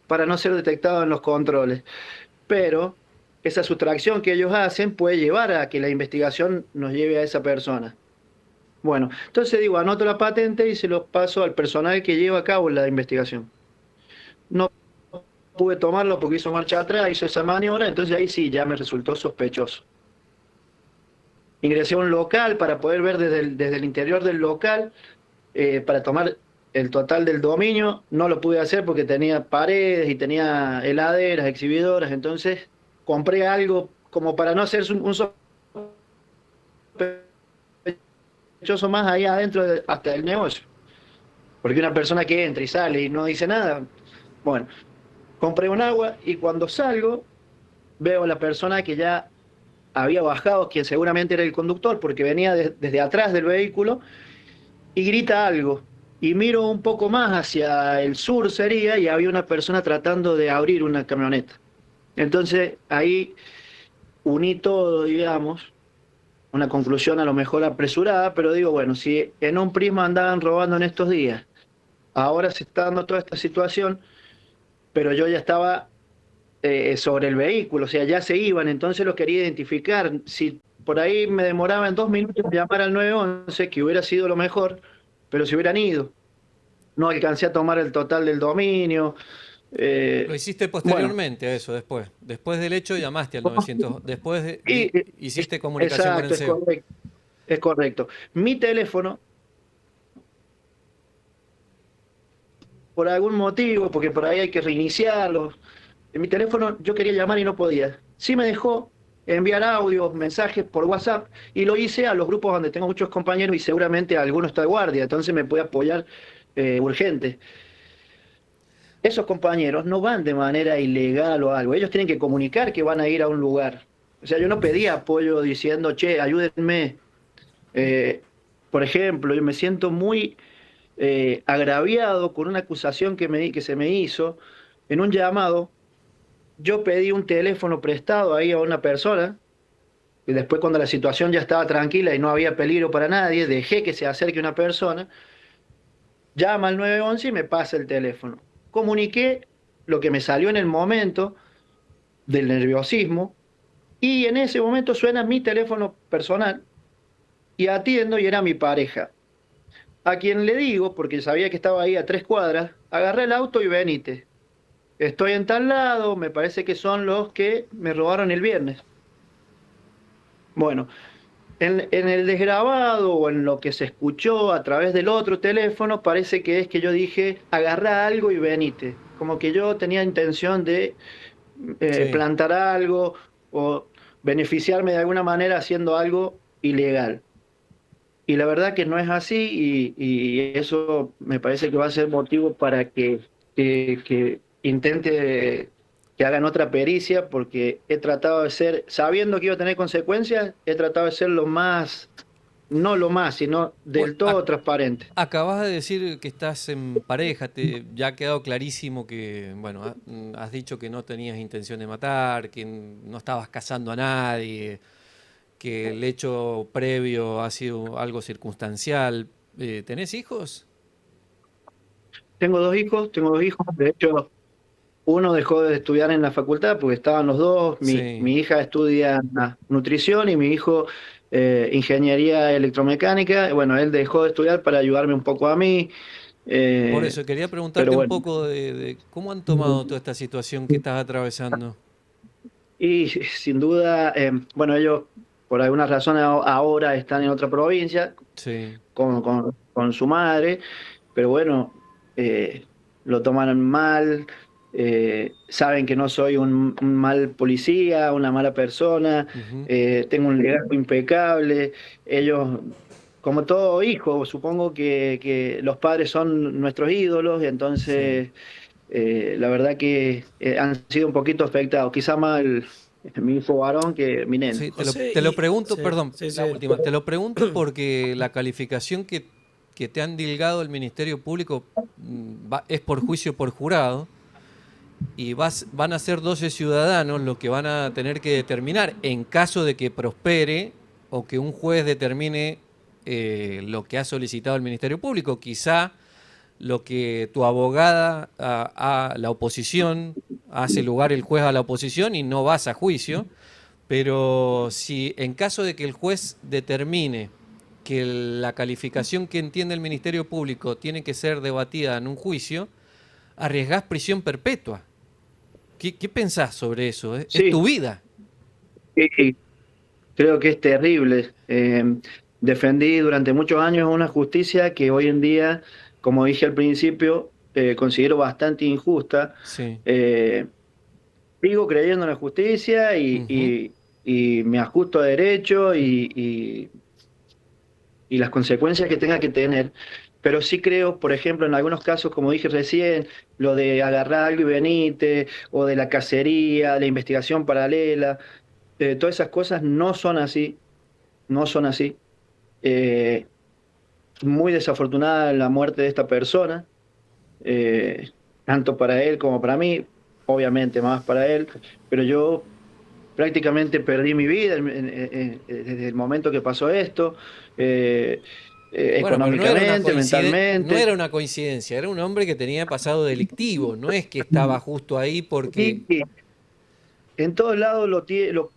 para no ser detectados en los controles. Pero esa sustracción que ellos hacen puede llevar a que la investigación nos lleve a esa persona. Bueno, entonces digo, anoto la patente y se los paso al personal que lleva a cabo la investigación. No pude tomarlo porque hizo marcha atrás, hizo esa maniobra, entonces ahí sí ya me resultó sospechoso. Ingresé a un local para poder ver desde el interior del local, para tomar el total del dominio. No lo pude hacer porque tenía paredes y tenía heladeras, exhibidoras, entonces compré algo como para no hacer un sospechoso más ahí adentro hasta el negocio. Porque una persona que entra y sale y no dice nada, bueno, compré un agua y cuando salgo veo a la persona que ya había bajado, quien seguramente era el conductor, porque venía desde atrás del vehículo, y grita algo. Y miro un poco más hacia el sur sería, y había una persona tratando de abrir una camioneta. Entonces ahí uní todo, digamos, una conclusión a lo mejor apresurada, pero digo, bueno, si en un prisma andaban robando en estos días, ahora se está dando toda esta situación, pero yo ya estaba sobre el vehículo, o sea, ya se iban, entonces lo quería identificar. Si por ahí me demoraba en 2 minutos en llamar al 911, que hubiera sido lo mejor, pero se hubieran ido. No alcancé a tomar el total del dominio. Lo hiciste Bueno, posteriormente a eso, después. Después del hecho llamaste al 900. Después y, hiciste comunicación con el exacto, es CEO. correcto, es correcto. Mi teléfono, por algún motivo, porque por ahí hay que reiniciarlo, en mi teléfono yo quería llamar y no podía. Sí me dejó enviar audios, mensajes por WhatsApp, y lo hice a los grupos donde tengo muchos compañeros y seguramente alguno está de guardia, entonces me puede apoyar urgente. Esos compañeros no van de manera ilegal o algo, ellos tienen que comunicar que van a ir a un lugar. O sea, yo no pedía apoyo diciendo, che, ayúdenme. Eh, por ejemplo, yo me siento muy agraviado con una acusación que se me hizo en un llamado. Yo pedí un teléfono prestado ahí a una persona, y después cuando la situación ya estaba tranquila y no había peligro para nadie, dejé que se acerque una persona, llama al 911 y me pasa el teléfono. Comuniqué lo que me salió en el momento del nerviosismo, y en ese momento suena mi teléfono personal y atiendo y era mi pareja, a quien le digo, porque sabía que estaba ahí a 3 cuadras, agarré el auto y venite. Estoy en tal lado, me parece que son los que me robaron el viernes. Bueno, en el desgrabado o en lo que se escuchó a través del otro teléfono, parece que es que yo dije, agarrá algo y venite. Como que yo tenía intención de Sí. plantar algo o, beneficiarme de alguna manera haciendo algo ilegal. Y la verdad que no es así y eso me parece que va a ser motivo para que intente que hagan otra pericia porque he tratado de ser, sabiendo que iba a tener consecuencias, he tratado de ser lo más, no lo más, sino Bueno, del todo transparente. acabas de decir que estás en pareja, ya ha quedado clarísimo que, bueno, has dicho que no tenías intención de matar, que no estabas cazando a nadie, que el hecho previo ha sido algo circunstancial. ¿Tenés hijos? Tengo dos hijos, de hecho uno dejó de estudiar en la facultad porque estaban los dos, Sí. mi hija estudia nutrición y mi hijo ingeniería electromecánica. Bueno, él dejó de estudiar para ayudarme un poco a mí, Por eh, eso, quería pero preguntarte un bueno. poco de cómo han tomado toda esta situación que estás atravesando. Y sin duda, bueno, ellos por alguna razón ahora están en otra provincia Sí. con su madre, pero bueno, lo toman mal, saben que no soy un mal policía, una mala persona, Ujú. tengo un liderazgo impecable, ellos, como todo hijo, supongo que los padres son nuestros ídolos, y Sí. entonces la verdad que han sido un poquito afectados, quizá más mi hijo varón que mi nena. Sí, José, te lo y pregunto, sí, perdón, sí, la sí. última, te lo pregunto porque la calificación que te han dilgado el Ministerio Público es por juicio por jurado y van a ser 12 ciudadanos los que van a tener que determinar en caso de que prospere o que un juez determine lo que ha solicitado el Ministerio Público. Quizá lo que tu abogada, a la oposición, hace lugar el juez a la oposición y no vas a juicio. Pero si en caso de que el juez determine que la calificación que entiende el Ministerio Público tiene que ser debatida en un juicio, arriesgás prisión perpetua. ¿Qué pensás sobre eso? Es Sí, tu vida. sí, creo que es terrible. Defendí durante muchos años una justicia que hoy en día, como dije al principio, considero bastante injusta. Sí. Eh, Sigo creyendo en la justicia Ujú. y me ajusto a derecho y las consecuencias que tenga que tener. Pero sí creo, por ejemplo, en algunos casos, como dije recién, lo de agarrar algo y venite, o de la cacería, la investigación paralela, todas esas cosas no son así, no son así. Eh, Muy desafortunada la muerte de esta persona, tanto para él como para mí, obviamente más para él, pero yo prácticamente perdí mi vida desde el momento que pasó esto, eh, Bueno, pero no era una económicamente, no mentalmente. era una coincidencia, era un hombre que tenía pasado delictivo, no es que estaba justo ahí porque... Y en todos lados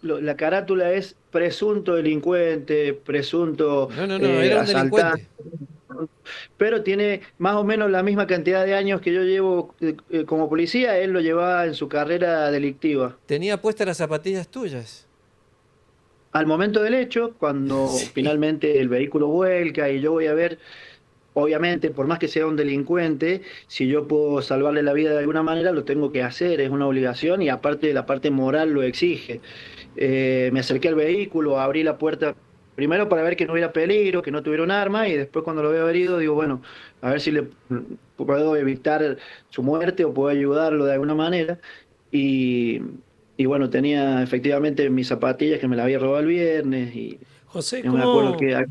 la carátula es presunto delincuente, presunto No, no, no, era un asaltante, delincuente. pero tiene más o menos la misma cantidad de años que yo llevo como policía, él lo llevaba en su carrera delictiva. Tenía puestas las zapatillas tuyas. Al momento del hecho, cuando Sí. finalmente el vehículo vuelca y yo voy a ver, obviamente, por más que sea un delincuente, si yo puedo salvarle la vida de alguna manera, lo tengo que hacer, es una obligación y aparte la parte moral lo exige. Me acerqué al vehículo, abrí la puerta, primero para ver que no hubiera peligro, que no tuviera un arma, y después cuando lo veo herido, digo, bueno, a ver si le puedo evitar su muerte o puedo ayudarlo de alguna manera. Y, y bueno, tenía efectivamente mis zapatillas que me las había robado el viernes y José, no me acuerdo qué.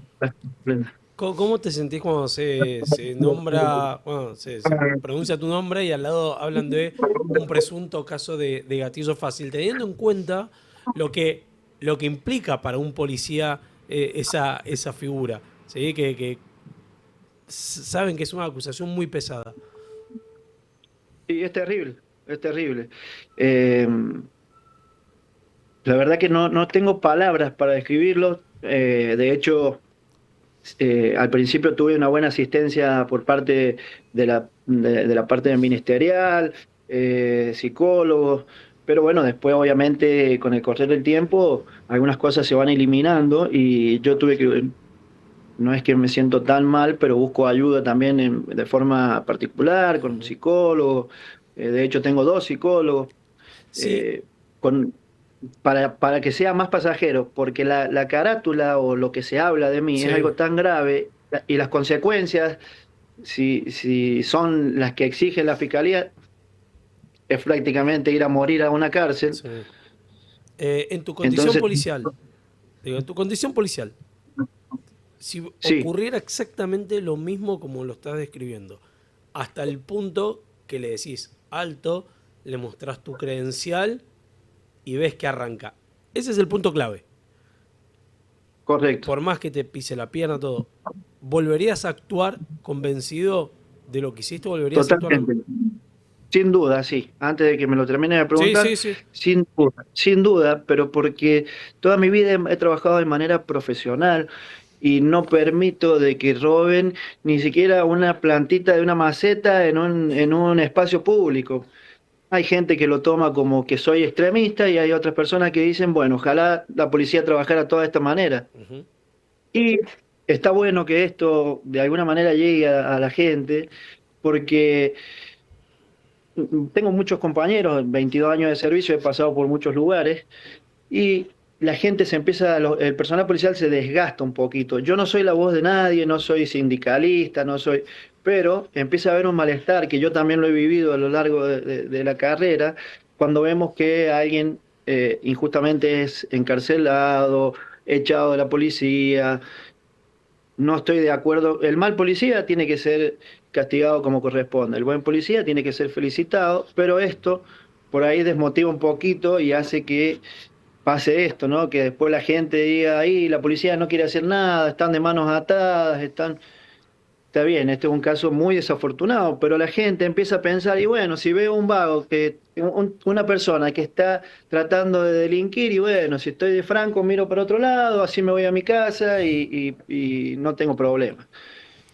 cómo te sentís cuando se nombra, bueno, se pronuncia tu nombre y al lado hablan de un presunto caso de gatillo fácil, teniendo en cuenta lo que, lo que implica para un policía esa figura, ¿sí? Que saben que es una acusación muy pesada. Sí, es terrible, es terrible. Eh, la verdad que no tengo palabras para describirlo. De hecho, al principio tuve una buena asistencia por parte de la parte ministerial, psicólogos, pero bueno, después obviamente con el correr del tiempo algunas cosas se van eliminando y yo tuve que, no es que me siento tan mal, pero busco ayuda también de forma particular con un Ujú. psicólogo. De hecho tengo dos psicólogos. Sí, eh, con, para que sea más pasajero, porque la carátula o lo que se habla de mí es Sí. algo tan grave y las consecuencias, si son las que exige la fiscalía, es prácticamente ir a morir a una cárcel. Sí. En tu condición Entonces, policial, digo, en tu condición policial, si sí, ocurriera exactamente lo mismo como lo estás describiendo, hasta el punto que le decís alto, le mostrás tu credencial y ves que arranca. Ese es el punto clave. correcto. Por más que te pise la pierna, todo, ¿volverías a actuar convencido de lo que hiciste? ¿Volverías a actuar? Totalmente. Sin duda, sí. Antes de que me lo termine de Sí, preguntar, sí, sí. sin duda, pero porque toda mi vida he trabajado de manera profesional y no permito de que roben ni siquiera una plantita de una maceta en un espacio público. Hay gente que lo toma como que soy extremista y hay otras personas que dicen, bueno, ojalá la policía trabajara toda de esta manera. Ujú. Y está bueno que esto de alguna manera llegue a la gente porque tengo muchos compañeros, 22 años de servicio, he pasado por muchos lugares y la gente se empieza, el personal policial se desgasta un poquito. Yo no soy la voz de nadie, no soy sindicalista, no soy, pero empieza a haber un malestar que yo también lo he vivido a lo largo de la carrera, cuando vemos que alguien injustamente es encarcelado, echado de la policía. No estoy de acuerdo. El mal policía tiene que ser castigado como corresponde. El buen policía tiene que ser felicitado, pero esto por ahí desmotiva un poquito y hace que pase esto, ¿no? Que después la gente diga, ahí la policía no quiere hacer nada, están de manos atadas, están... Está bien, este es un caso muy desafortunado, pero la gente empieza a pensar, y bueno, si veo un vago, una persona que está tratando de delinquir, y bueno, si estoy de franco, miro para otro lado, así me voy a mi casa y no tengo problema.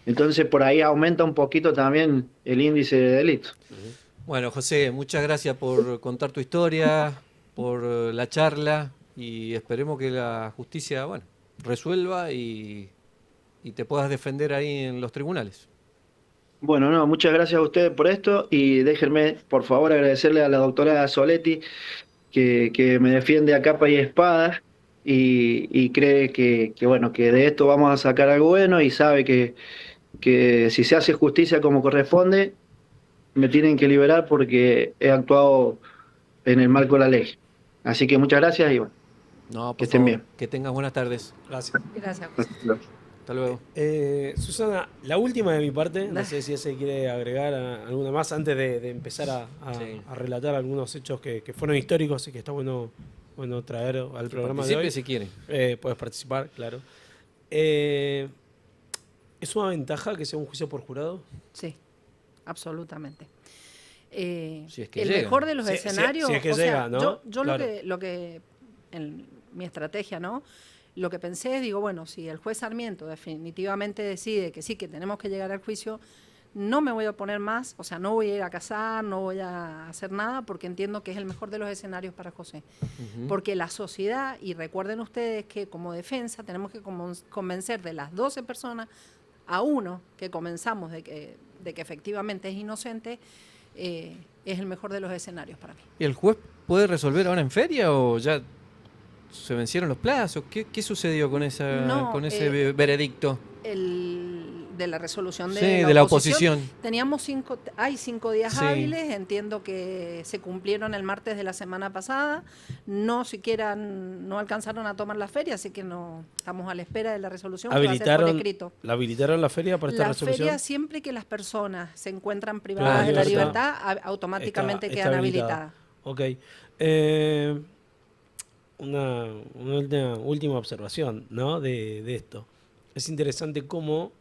Entonces por ahí aumenta un poquito también el índice de delito. Bueno, José, muchas gracias por contar tu historia, por la charla y esperemos que la justicia, bueno, resuelva y te puedas defender ahí en los tribunales. Bueno, no, muchas gracias a ustedes por esto y déjenme, por favor, agradecerle a la doctora Soletti que me defiende a capa y espada y cree bueno, que de esto vamos a sacar algo bueno y sabe que si se hace justicia como corresponde, me tienen que liberar porque he actuado en el marco de la ley. Así que muchas gracias y bueno, No, que por estén favor, bien. que tengas buenas tardes. Gracias. Gracias, José. Hasta luego. Susana, la última de mi parte, no Da- sé si ese quiere agregar alguna más antes de empezar Sí. a relatar algunos hechos que fueron históricos y que está bueno traer al programa de Participe hoy. si quiere. Puedes participar, claro. Eh, ¿Es una ventaja que sea un juicio por jurado? Sí, absolutamente. Si es que El llega. mejor de los Si- escenarios, si es que o sea, llega, ¿no? yo Claro. lo que, en mi estrategia, ¿no? Lo que pensé es, digo, bueno, si el juez Sarmiento definitivamente decide que sí, que tenemos que llegar al juicio, no me voy a oponer más, o sea, no voy a ir a casar, no voy a hacer nada, porque entiendo que es el mejor de los escenarios para José. Porque la sociedad, y recuerden ustedes que como defensa tenemos que convencer de las 12 personas a uno que comenzamos de que efectivamente es inocente, es el mejor de los escenarios para mí. ¿Y el juez puede resolver ahora en feria o ya se vencieron los plazos? ¿Qué sucedió con No, con ese veredicto? De la resolución Sí, de de la oposición. Teníamos hay 5 días Sí. hábiles, entiendo que se cumplieron el martes de la semana pasada, no alcanzaron a tomar la feria, así que no estamos a la espera de la resolución que va a ser por escrito. ¿La habilitaron la feria para esta La resolución? feria, siempre que las personas se encuentran privadas Claro, de la libertad. libertad, automáticamente Está quedan habilitada. habilitadas. Ok. Una última observación, ¿no? de esto. Es interesante cómo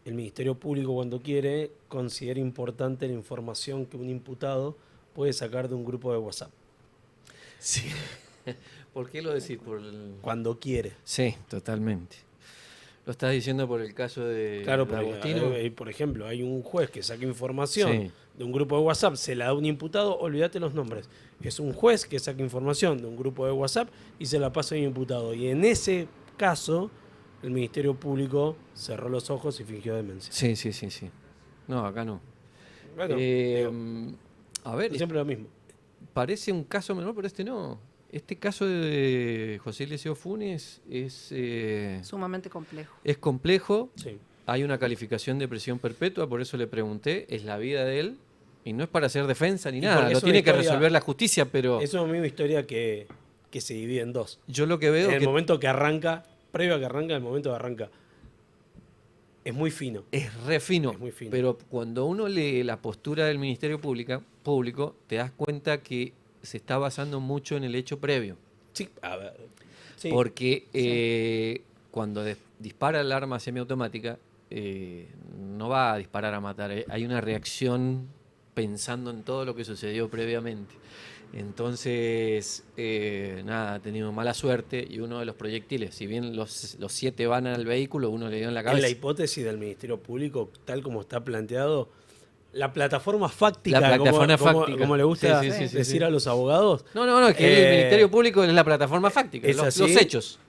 el Ministerio Público, cuando quiere, considera importante la información que un imputado puede sacar de un grupo de WhatsApp. Sí. ¿Por qué lo decís? Cuando quiere. Sí, totalmente. ¿Lo estás diciendo por el caso de Claro, de porque, Agostino? por ejemplo, hay un juez que saca información Sí. de un grupo de WhatsApp, se la da a un imputado, olvídate los nombres. Es un juez que saca información de un grupo de WhatsApp y se la pasa a un imputado. Y en ese caso, el Ministerio Público cerró los ojos y fingió demencia. Sí. No, acá no. Bueno, Eh, digo, a ver, siempre lo mismo. parece un caso menor, pero este no. Este caso de José Eliseo Funes Sumamente complejo. es complejo. Sí. Hay una calificación de prisión perpetua, por eso le pregunté. Es la vida de él. Y no es para hacer defensa ni Y nada. porque Lo es una tiene que historia- resolver la justicia, pero Es una misma historia que se divide en dos. yo lo que veo En es el que momento que arranca, previo a que arranca, el momento que arranca, es muy fino. es re fino. Es muy fino. Pero cuando uno lee la postura del Ministerio Público, te das cuenta que se está basando mucho en el hecho previo. Sí, a ver. Sí. Porque cuando dispara el arma semiautomática, no va a disparar a matar. Hay una reacción pensando en todo lo que sucedió previamente. Entonces, nada, ha tenido mala suerte y uno de los proyectiles, si bien los 7 van al vehículo, uno le dio en la En cabeza. la hipótesis del Ministerio Público, tal como está planteado, la plataforma fáctica, La plataforma como fáctica. como le gusta Sí, sí, sí, decir sí. a los abogados, No, es que el Ministerio Público es la plataforma fáctica, es los así. hechos.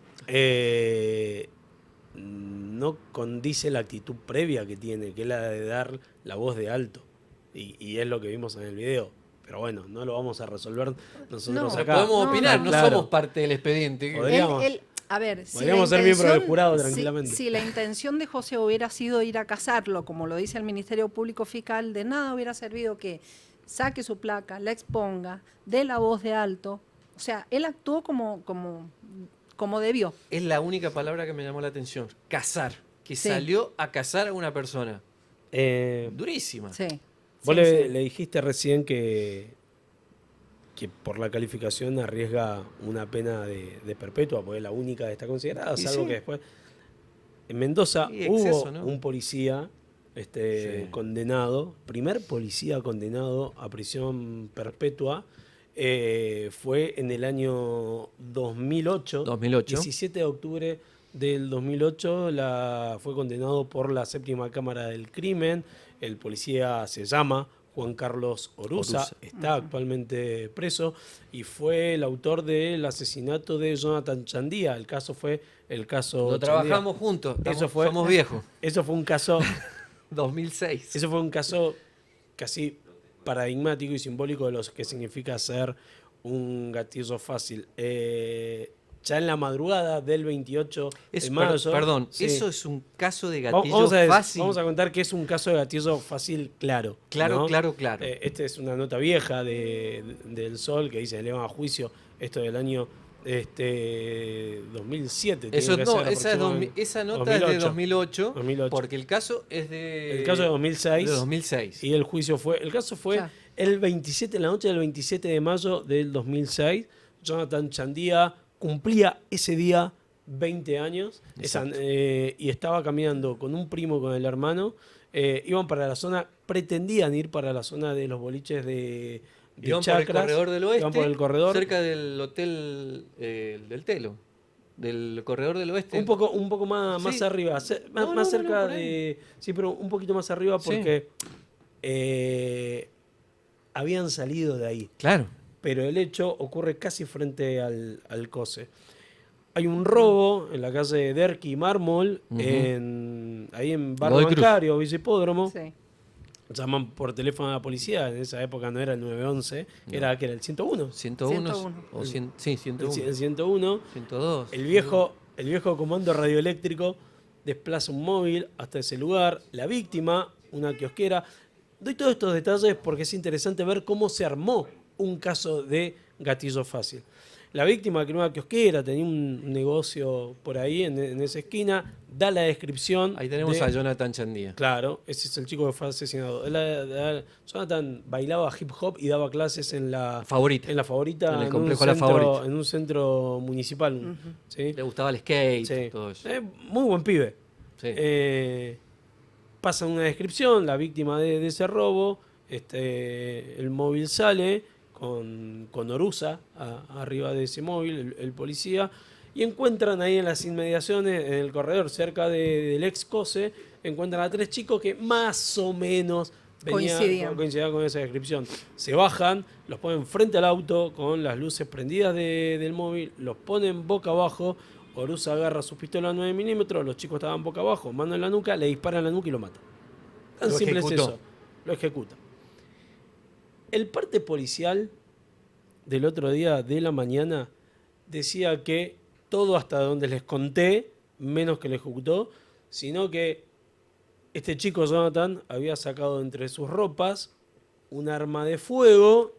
No condice la actitud previa que tiene, que es la de dar la voz de alto. Y es lo que vimos en el video. Pero bueno, no lo vamos a resolver nosotros No, acá. Podemos opinar, no claro. somos parte del expediente. Podríamos. A ver, si Podríamos la ser miembros del intención- jurado si- tranquilamente. Si la intención de José hubiera sido ir a cazarlo, como lo dice el Ministerio Público Fiscal, de nada hubiera servido que saque su placa, la exponga, dé la voz de alto. O sea, él actuó como debió. Es la única palabra que me llamó la atención. Cazar. Que Sí. salió a cazar a una persona. Durísima. Sí. Vos Sí, le, sí. le dijiste recién que por la calificación arriesga una pena de perpetua, porque es la única que está considerada, Y salvo sí. que después... En Mendoza Sí, hubo exceso, ¿no? un policía Sí. condenado, primer policía condenado a prisión perpetua, fue en el año 2008, 2008. 17 de octubre del 2008, fue condenado por la séptima cámara del crimen. El policía se llama Juan Carlos Oruza, Oruza. está actualmente preso y fue el autor del asesinato de Jonathan Chandía. El caso fue el caso Lo Chandía. trabajamos juntos. Eso fue- Somos viejos. Eso fue un caso, 2006. eso fue un caso casi paradigmático y simbólico de lo que significa ser un gatillo fácil. Ya en la madrugada del 28 de mayo... Perdón, sí. eso es un caso de Vamos gatillo fácil. Vamos a contar que es un caso de gatillo fácil claro. Claro, ¿no? claro. Esta es una nota vieja del Sol que dice elevan a juicio esto del año 2007. tiene Eso que no, ser aproximadamente. esa nota es de 2008. 2008, porque el caso es de... El caso de 2006. de 2006. Y el caso fue Claro. el 27, la noche del 27 de mayo del 2006. Jonathan Chandía cumplía ese día 20 años Exacto. y estaba caminando con un primo, con el hermano. Iban para la zona, pretendían ir para la zona de los boliches de Iban por el Chacras. corredor del oeste, Iban por el corredor. cerca del hotel del Telo, del corredor del oeste. Un poco más, Sí. más arriba, más, No, más no, cerca por ahí. de... Sí, pero un poquito más arriba Sí. porque habían salido de ahí. Claro. Pero el hecho ocurre casi frente al COSE. Hay un robo en la calle Derqui y Mármol, Ujú. ahí en Barrio Godoy Cruz. Bancario, Vicehipódromo. Sí. Llaman por teléfono a la policía, en esa época no era el 911, era que era el 101. 101. 101. O sí, 101. El 101. 102. El viejo comando radioeléctrico desplaza un móvil hasta ese lugar. La víctima, una kiosquera. Doy todos estos detalles porque es interesante ver cómo se armó un caso de gatillo fácil. La víctima, que era una kiosquera, tenía un negocio por ahí en esa esquina, da la descripción. Ahí tenemos de- a Jonathan Chandía. Claro, ese es el chico que fue asesinado. Jonathan bailaba hip hop y daba clases en la Favorita. favorita, En el un complejo La centro- Favorita. en un centro municipal. ¿sí? Le gustaba el skate, Sí. todo eso. Muy buen pibe. Sí. Pasa una descripción, la víctima de ese robo, el móvil sale con Oruza arriba de ese móvil, el policía, y encuentran ahí en las inmediaciones, en el corredor cerca del ex COSE, encuentran a 3 chicos que más o menos Coincidían. coincidían con esa descripción. Se bajan, los ponen frente al auto con las luces prendidas del móvil, los ponen boca abajo. Oruza agarra su pistola 9 milímetros, los chicos estaban boca abajo, mano en la nuca, le disparan en la nuca y lo matan. Tan Lo simple es ejecutó. eso. Lo ejecuta. El parte policial del otro día de la mañana decía que todo hasta donde les conté, menos que lo ejecutó, sino que este chico Jonathan había sacado entre sus ropas un arma de fuego,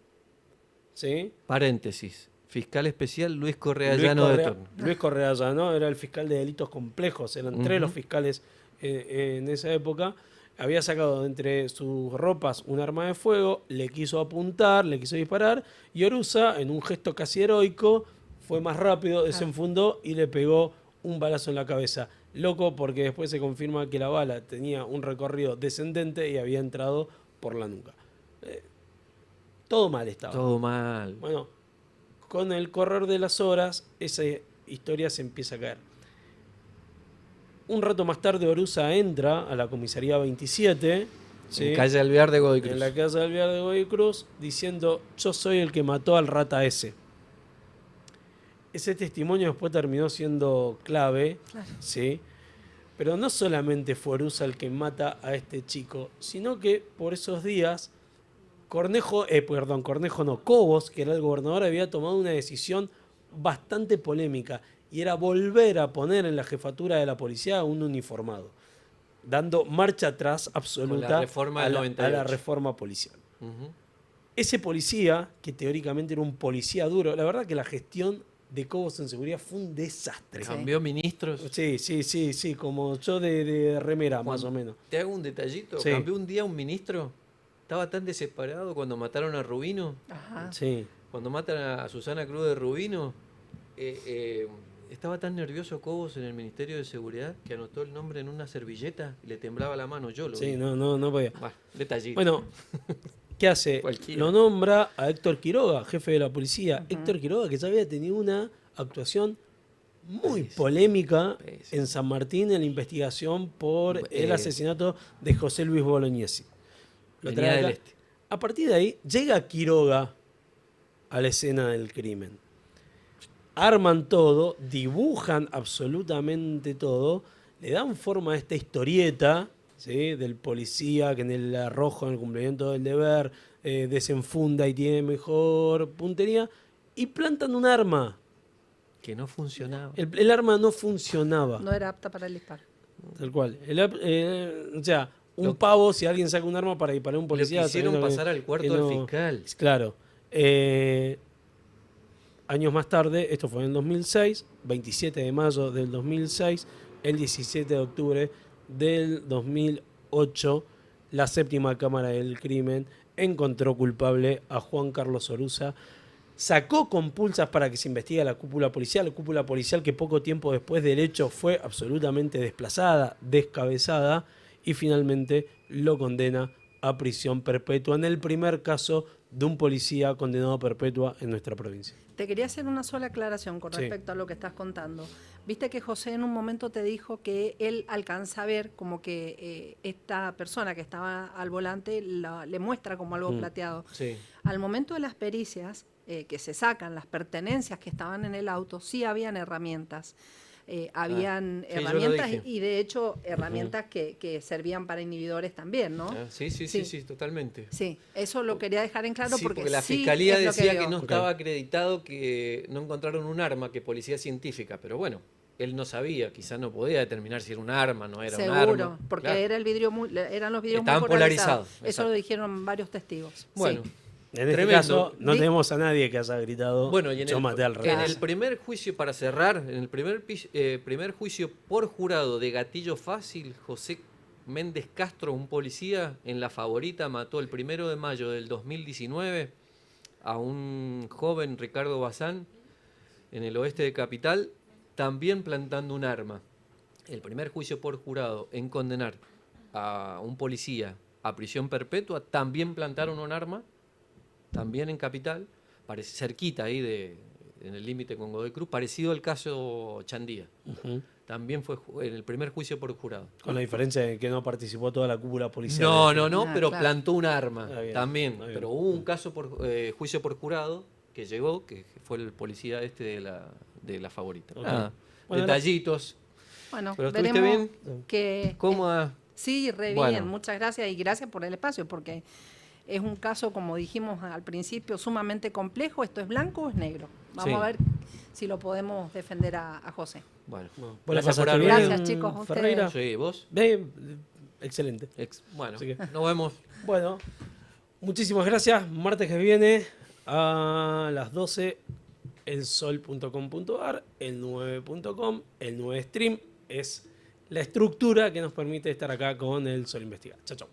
¿sí? Paréntesis. Fiscal especial Luis Correa Luis Llano de Correa, turno. Luis Correa Llano era el fiscal de delitos complejos, eran tres los fiscales en esa época. Había sacado de entre sus ropas un arma de fuego, le quiso apuntar, le quiso disparar, y Orusa, en un gesto casi heroico, fue más rápido, desenfundó y le pegó un balazo en la cabeza. Loco, porque después se confirma que la bala tenía un recorrido descendente y había entrado por la nuca. Todo mal estaba. Todo mal. Bueno, con el correr de las horas, esa historia se empieza a caer. Un rato más tarde, Orusa entra a la comisaría 27, ¿sí? En calle Alvear de Godoy Cruz. En la casa de Alvear de Godoy Cruz, diciendo: yo soy el que mató al rata ese. Ese testimonio después terminó siendo clave, Claro. ¿sí? Pero no solamente fue Orusa el que mata a este chico, sino que por esos días Cornejo no, Cobos, que era el gobernador, había tomado una decisión bastante polémica, y era volver a poner en la jefatura de la policía a un uniformado, dando marcha atrás absoluta Con la reforma del a 98. la reforma policial. Ujú. Ese policía, que teóricamente era un policía duro, la verdad que la gestión de Cobos en seguridad fue un desastre. Sí. Cambió ministros. Sí, como yo de remera, más o menos. Te hago un detallito. Sí. Cambió un día un ministro. Estaba tan desesperado cuando mataron a Rubino. Ajá. Sí. Cuando matan a Susana Cruz de Rubino. Estaba tan nervioso Cobos en el Ministerio de Seguridad que anotó el nombre en una servilleta y le temblaba la mano. Yo lo Sí, vi. no podía. Bueno, detallito. Bueno, ¿qué hace? Cualquiera. Lo nombra a Héctor Quiroga, jefe de la policía. Héctor Quiroga, que ya había tenido una actuación muy polémica Pésimo. en San Martín en la investigación por el Eh, asesinato de José Luis Bolognesi. Lo Venía trae del acá. este. A partir de ahí, llega Quiroga a la escena del crimen. Arman todo, dibujan absolutamente todo, le dan forma a esta historieta, ¿sí? Del policía que en el arrojo, en el cumplimiento del deber, desenfunda y tiene mejor puntería, y plantan un arma. Que no funcionaba. El arma no funcionaba, No era apta para el disparo. tal cual. O sea, un pavo, si alguien saca un arma para disparar a un policía... Lo quisieron sabiendo que- pasar al cuarto que del no- fiscal. Claro. Años más tarde, esto fue en el 2006, 27 de mayo del 2006, el 17 de octubre del 2008, la séptima Cámara del Crimen encontró culpable a Juan Carlos Orusa, sacó compulsas para que se investigue a la cúpula policial que poco tiempo después del hecho fue absolutamente desplazada, descabezada, y finalmente lo condena a prisión perpetua en el primer caso de un policía condenado a perpetua en nuestra provincia. Te quería hacer una sola aclaración con Sí. respecto a lo que estás contando. Viste que José en un momento te dijo que él alcanza a ver como que esta persona que estaba al volante le muestra como algo plateado. Sí. Al momento de las pericias, que se sacan las pertenencias que estaban en el auto, sí habían herramientas. Habían sí, yo lo herramientas dije. y de hecho herramientas que servían para inhibidores también, ¿no? Ah, sí, Sí. totalmente. Sí, eso lo quería dejar en claro Sí, porque la sí fiscalía es lo decía que, veo. no Ok. estaba acreditado, que no encontraron un arma, que policía científica, pero bueno, él no sabía, quizás no podía determinar si era un arma, no era un arma. Seguro, porque Claro. era el vidrio eran los vidrios Estaban muy polarizados. polarizados, Eso exacto. lo dijeron varios testigos. Bueno, Sí. En este Tremendo. caso, no Di- tenemos a nadie que haya gritado, bueno, y yo maté al en rey. el primer juicio, para cerrar, en el primer juicio por jurado de gatillo fácil, José Méndez Castro, un policía en La Favorita, mató el 1 de mayo del 2019 a un joven Ricardo Bazán en el oeste de Capital, también plantando un arma. El primer juicio por jurado en condenar a un policía a prisión perpetua, también plantaron un arma, también en Capital, cerquita ahí en el límite con Godoy Cruz, parecido al caso Chandía. Ujú. También fue en el primer juicio por jurado. Con la diferencia de que no participó toda la cúpula policial. No, Ah, pero claro. plantó un arma Ah, bien, también. está bien. Pero hubo un caso por juicio por jurado que llegó, que fue el policía de la Favorita. Ok. Nada, Bueno, detallitos. Bueno, Pero estuviste veremos bien, que cómoda. sí, re Bueno. bien, muchas gracias y gracias por el espacio porque Es un caso, como dijimos al principio, sumamente complejo. ¿Esto es blanco o es negro? Vamos Sí. a ver si lo podemos defender a José. Bueno, Bueno, ¿vos la gracias por pasaste haber bien, Gracias, chicos, a ustedes. Ferreira? Sí, ¿vos? Bien, excelente. Bueno, Así que- nos vemos. Bueno, muchísimas gracias. Martes que viene a las 12, elsol.com.ar, el9.com, el 9 stream es la estructura que nos permite estar acá con El Sol Investiga. Chao, chao.